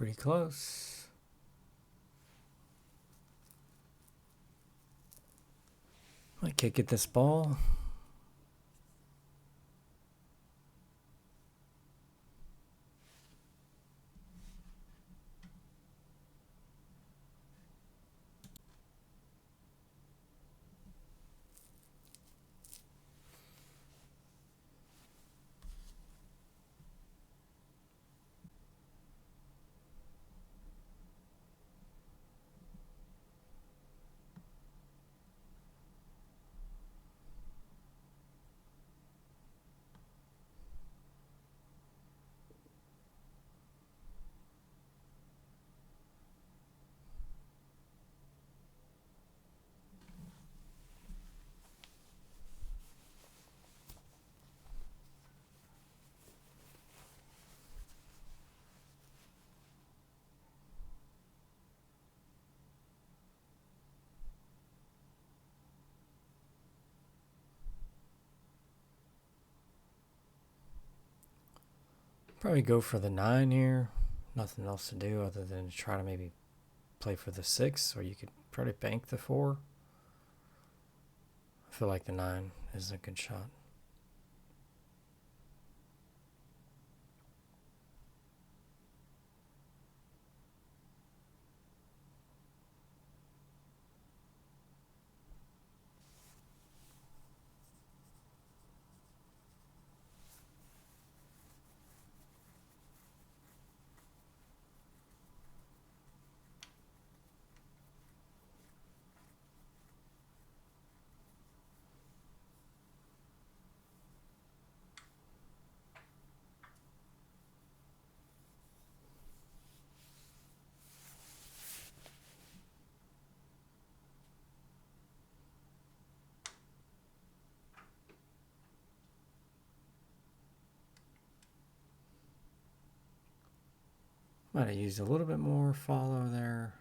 Pretty close. Might kick at this ball. Probably go for the 9 here. Nothing else to do other than try to maybe play for the 6, or you could probably bank the 4. I feel like the 9 is a good shot. Might have used a little bit more follow there.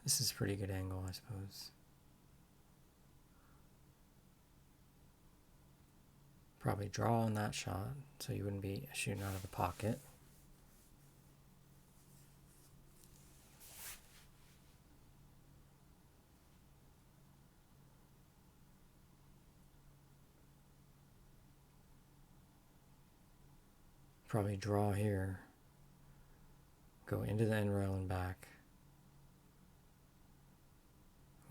This is a pretty good angle, I suppose. Probably draw on that shot so you wouldn't be shooting out of the pocket. Probably draw here. Go into the end rail and back.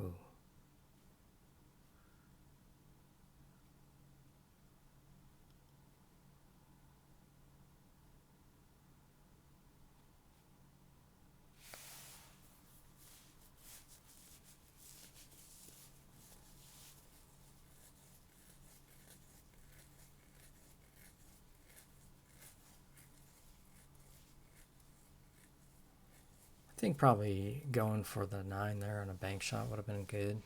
Ooh. I think probably going for the 9 there on a bank shot would have been good.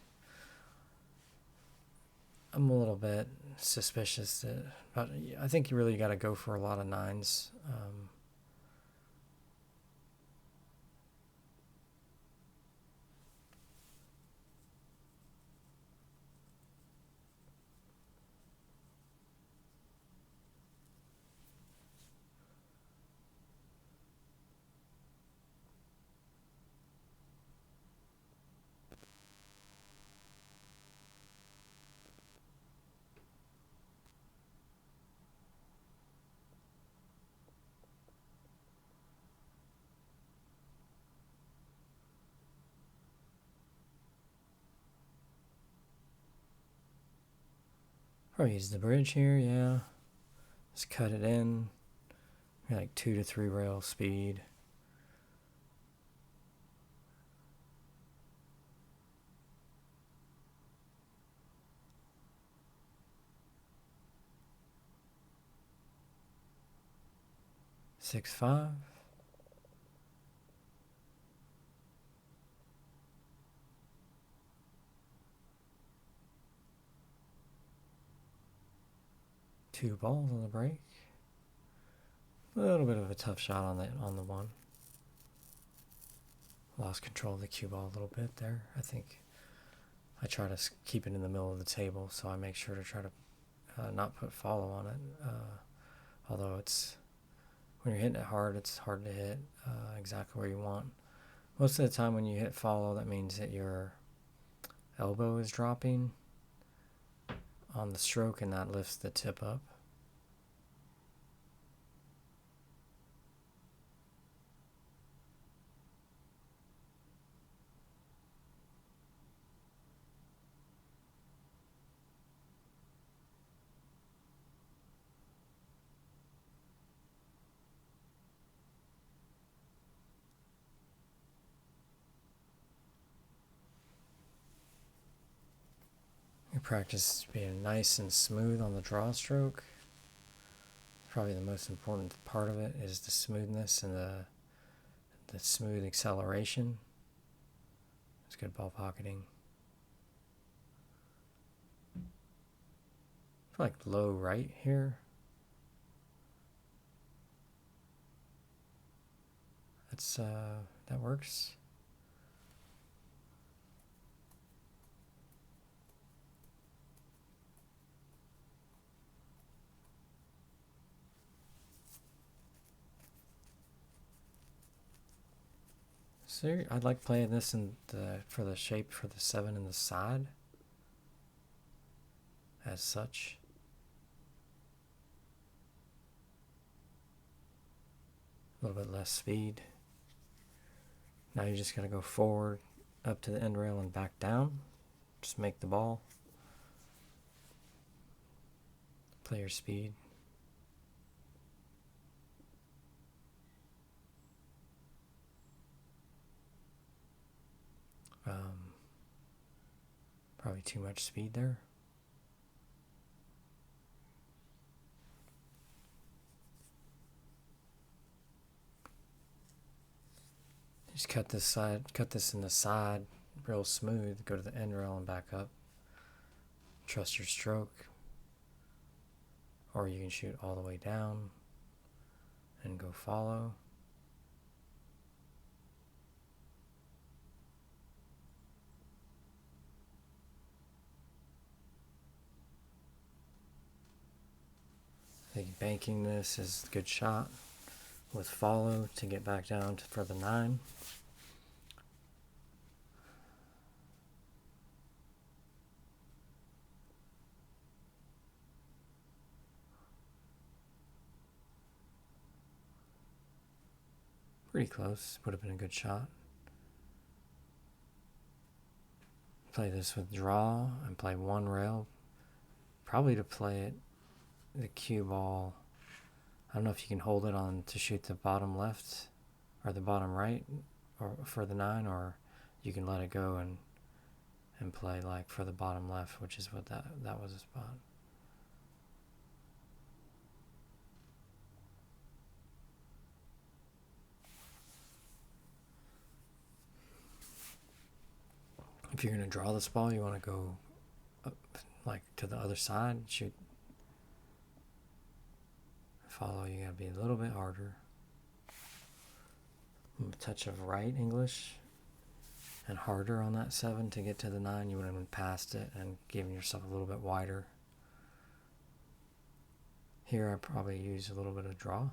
I'm a little bit suspicious that, but I think you really got to go for a lot of 9s. Probably use the bridge here, yeah. Just cut it in. Like 2 to 3 rail speed. Six, 5. Two balls on the break. A little bit of a tough shot on the 1. Lost control of the cue ball a little bit there. I think I try to keep it in the middle of the table, so I make sure to try to not put follow on it. Although it's when you're hitting it hard, it's hard to hit exactly where you want. Most of the time when you hit follow, that means that your elbow is dropping on the stroke and that lifts the tip up. You practice being nice and smooth on the draw stroke. Probably the most important part of it is the smoothness and the smooth acceleration. It's good ball pocketing. I feel like low right here. That works. So I'd like playing this for the shape for the 7 in the side as such. A little bit less speed. Now you just got to go forward up to the end rail and back down. Just make the ball. Play your speed. Probably too much speed there. Just cut this in the side real smooth, go to the end rail and back up. Trust your stroke. Or you can shoot all the way down and go follow. I think banking this is a good shot with follow to get back down for the 9. Pretty close, would have been a good shot. Play this with draw and play 1 rail. Probably to play it, the cue ball. I don't know if you can hold it on to shoot the bottom left or the bottom right or for the 9, or you can let it go and play like for the bottom left, which is what that was a spot. If you're going to draw this ball, you want to go up, like to the other side, shoot. Follow, you got to be a little bit harder. A touch of right English and harder on that 7 to get to the 9. You would have been past it and giving yourself a little bit wider. Here I probably use a little bit of draw.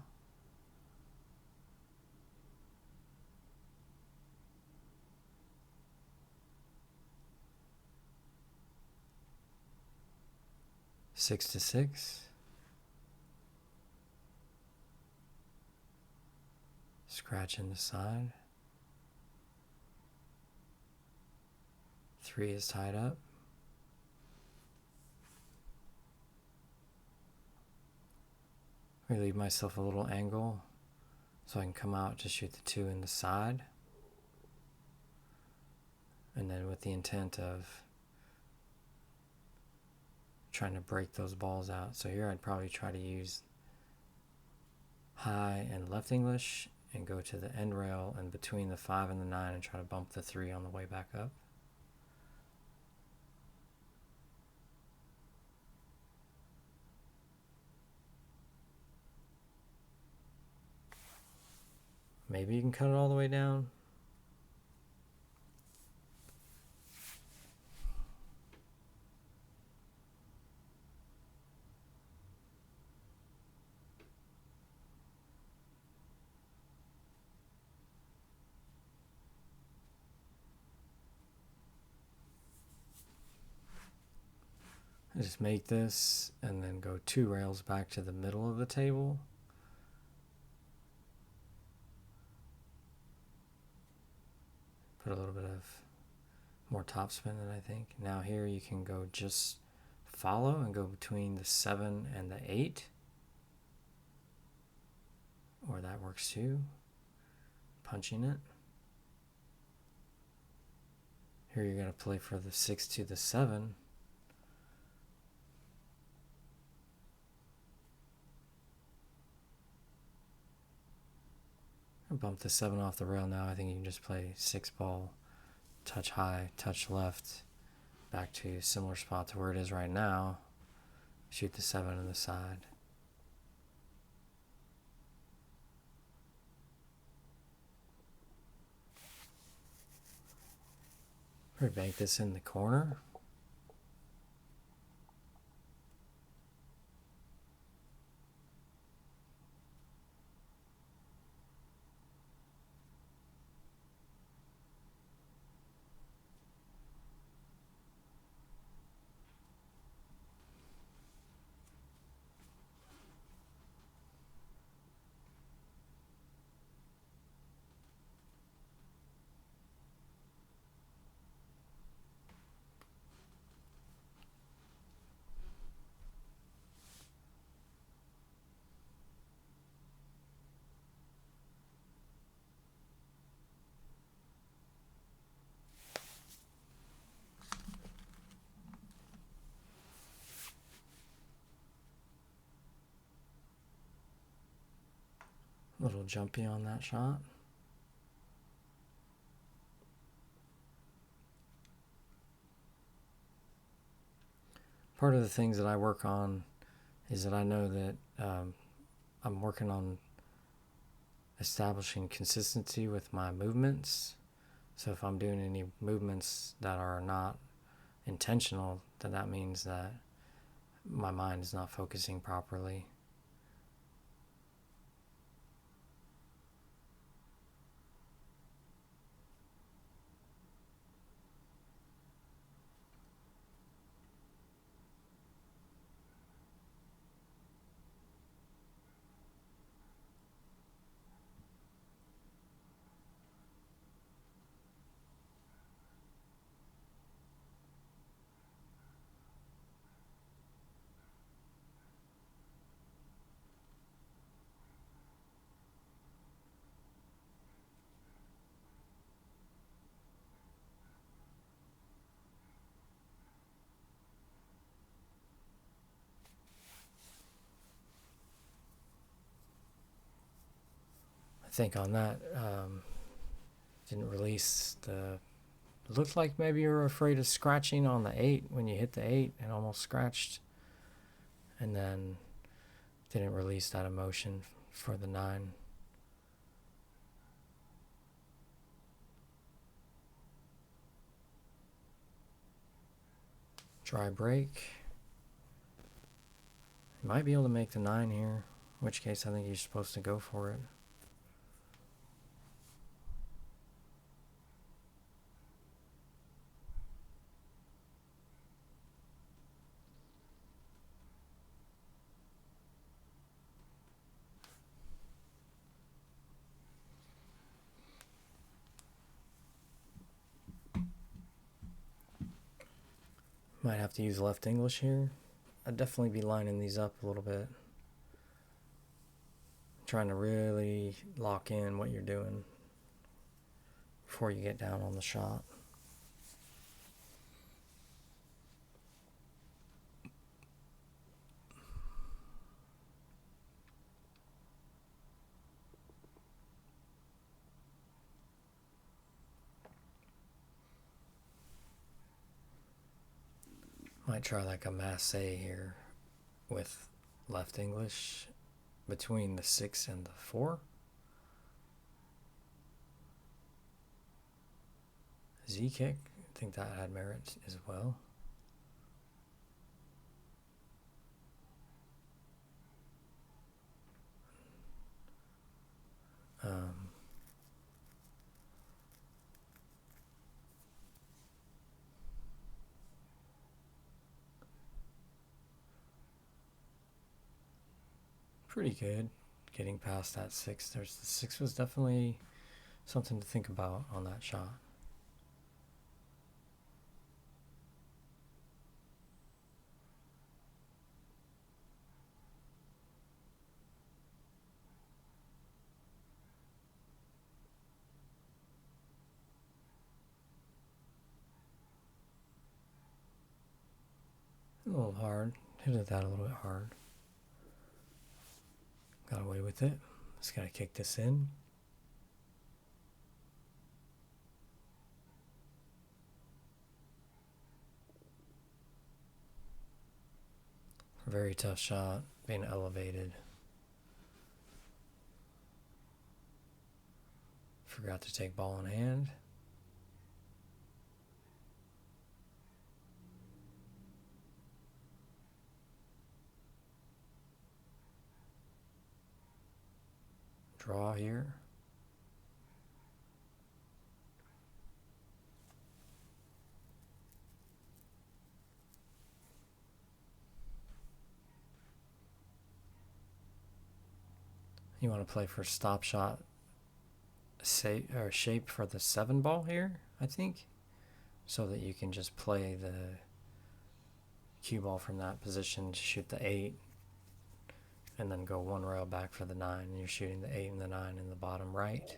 Six to 6. Scratch in the side. 3 is tied up. I leave myself a little angle so I can come out to shoot the 2 in the side. And then with the intent of trying to break those balls out. So here I'd probably try to use high and left English and go to the end rail and between the 5 and the 9 and try to bump the 3 on the way back up. Maybe you can cut it all the way down. I just make this and then go 2 rails back to the middle of the table. Put a little bit of more topspin than I think. Now here you can go just follow and go between the 7 and the 8. Or that works too. Punching it. Here you're going to play for the 6 to the 7. Bump the 7 off the rail now. I think you can just play 6 ball, touch high, touch left, back to a similar spot to where it is right now. Shoot the 7 on the side. Or bank this in the corner. A little jumpy on that shot. Part of the things that I work on is that I know that I'm working on establishing consistency with my movements. So if I'm doing any movements that are not intentional, then that means that my mind is not focusing properly. I think on that, didn't release the... Looked like maybe you were afraid of scratching on the 8 when you hit the 8 and almost scratched. And then didn't release that emotion for the 9. Dry break. You might be able to make the 9 here, in which case I think you're supposed to go for it. Might have to use left English here. I'd definitely be lining these up a little bit. Trying to really lock in what you're doing before you get down on the shot. Might try like a masse here with left English between the 6 and the 4. Z kick, I think that had merit as well. pretty good. Getting past that 6, the 6 was definitely something to think about on that shot. A little hard. Hit that a little bit hard. Got away with it. Just gotta kick this in. Very tough shot, being elevated. Forgot to take ball in hand. Draw here. You want to play for stop shot shape for the 7 ball here, I think, so that you can just play the cue ball from that position to shoot the 8 and then go 1 rail back for the 9, and you're shooting the 8 and the 9 in the bottom right.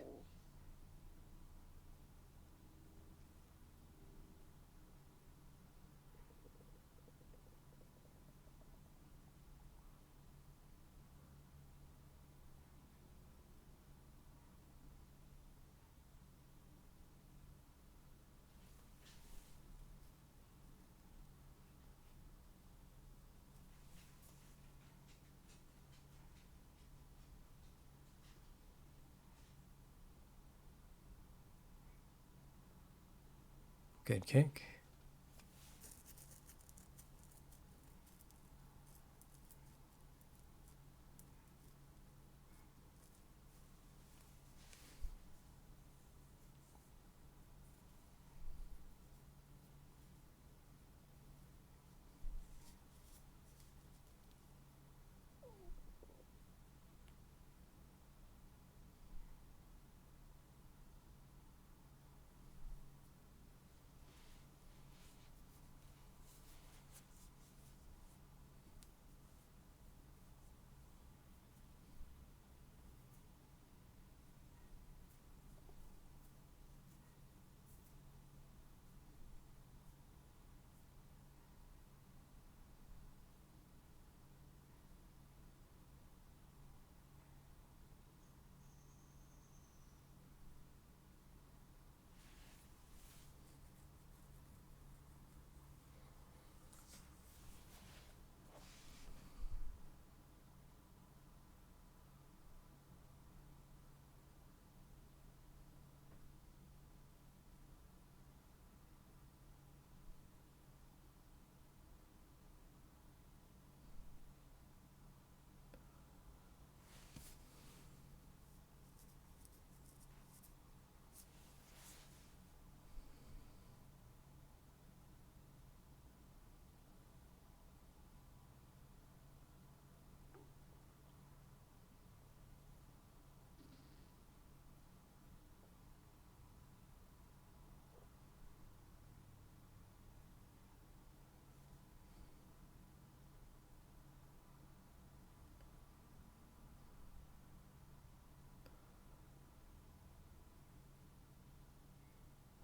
Good kick.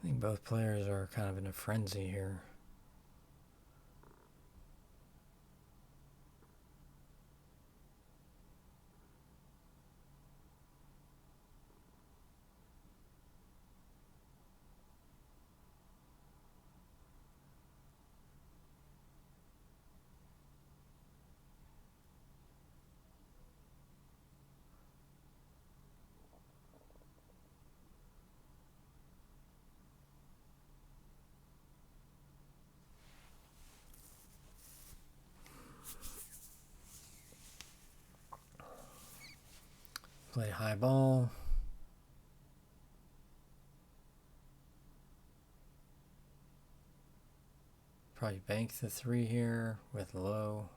I think both players are kind of in a frenzy here. Play high ball. Probably bank the 3 here with low.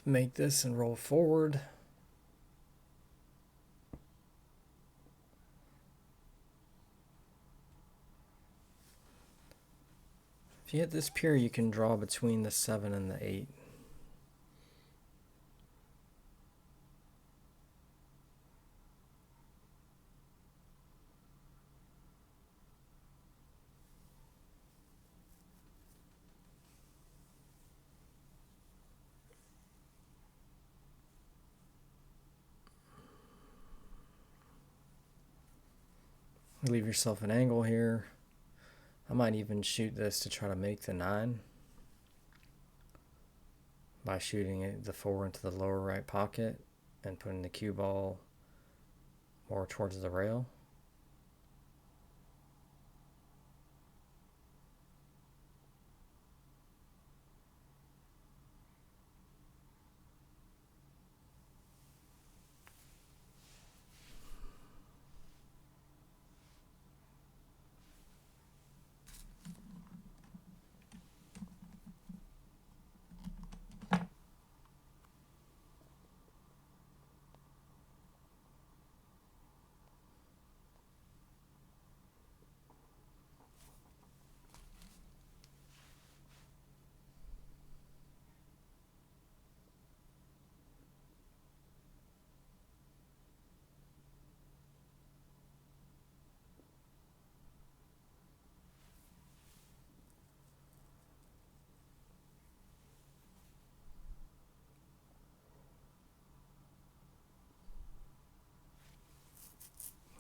make this and roll forward. If you hit this pier, you can draw between the 7 and the 8. Leave yourself an angle here. I might even shoot this to try to make the 9 by shooting the 4 into the lower right pocket and putting the cue ball more towards the rail.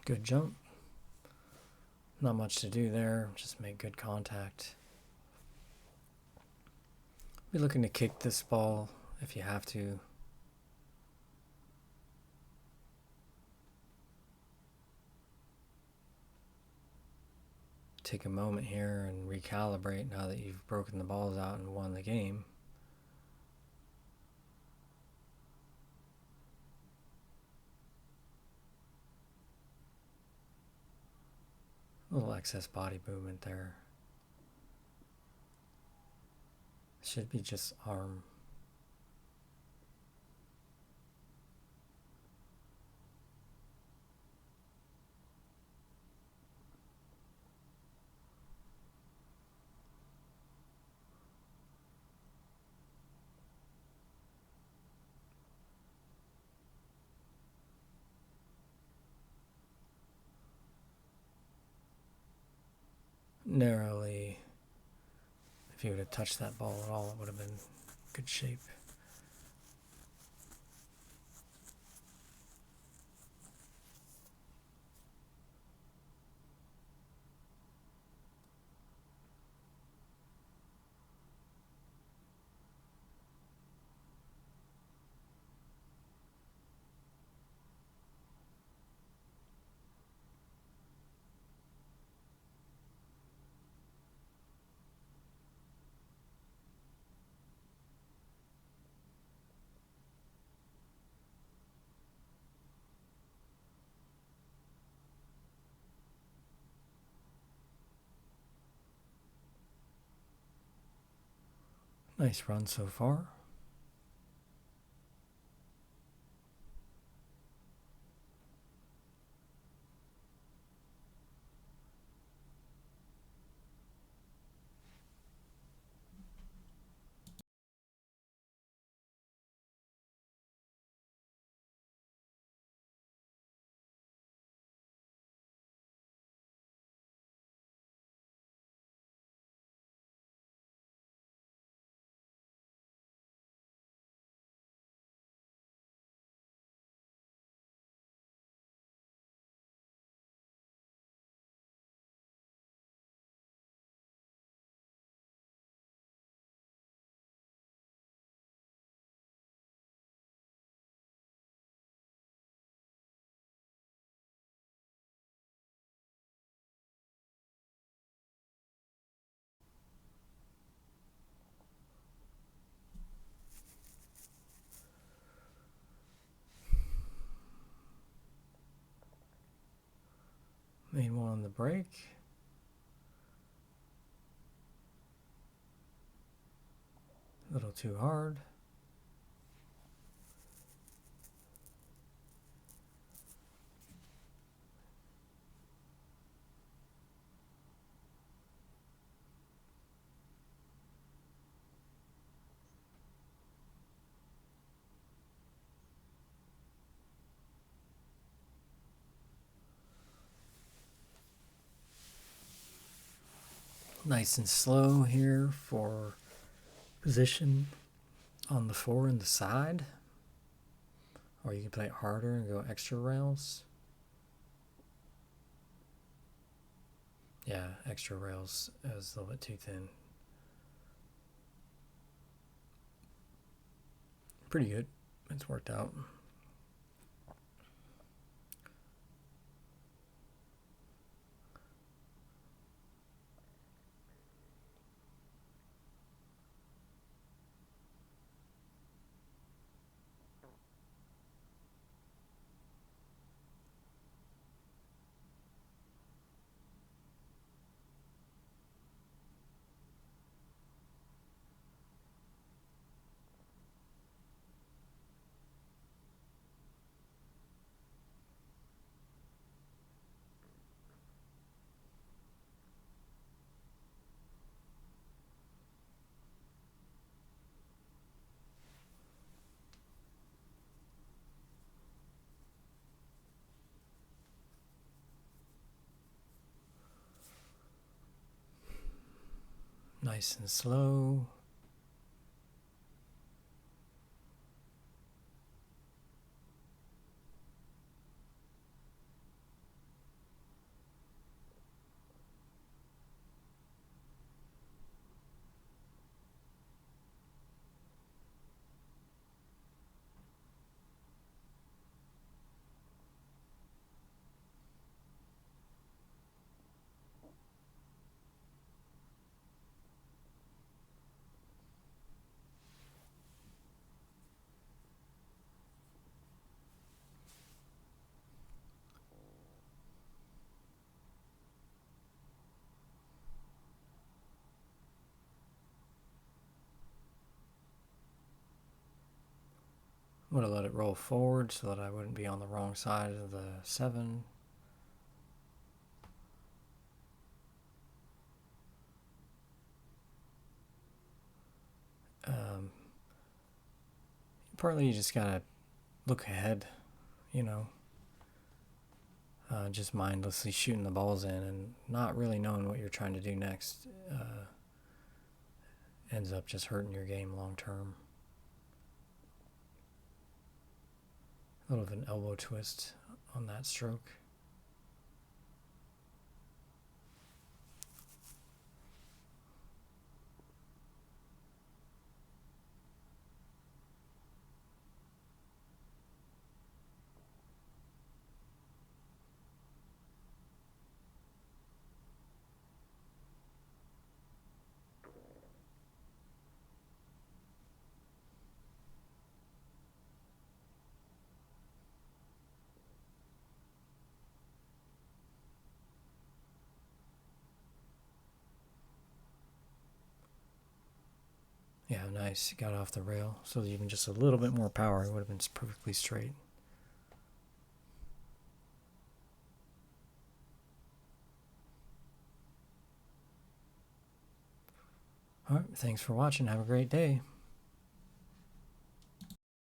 Good jump. Not much to do there, just make good contact. Be looking to kick this ball if you have to. Take a moment here and recalibrate now that you've broken the balls out and won the game. A little excess body movement there. Should be just arm. Narrowly, if you would have touched that ball at all, it would have been good shape. Nice run so far. Made one on the break. A little too hard. Nice and slow here for position on the 4 and the side. Or you can play it harder and go extra rails. Yeah, extra rails is a little bit too thin. Pretty good. It's worked out. Nice and slow. Would have let it roll forward so that I wouldn't be on the wrong side of the 7. Partly you just gotta look ahead, just mindlessly shooting the balls in and not really knowing what you're trying to do next ends up just hurting your game long term. A little of an elbow twist on that stroke. Yeah, nice. Got off the rail. So even just a little bit more power, it would have been perfectly straight. All right, thanks for watching. Have a great day.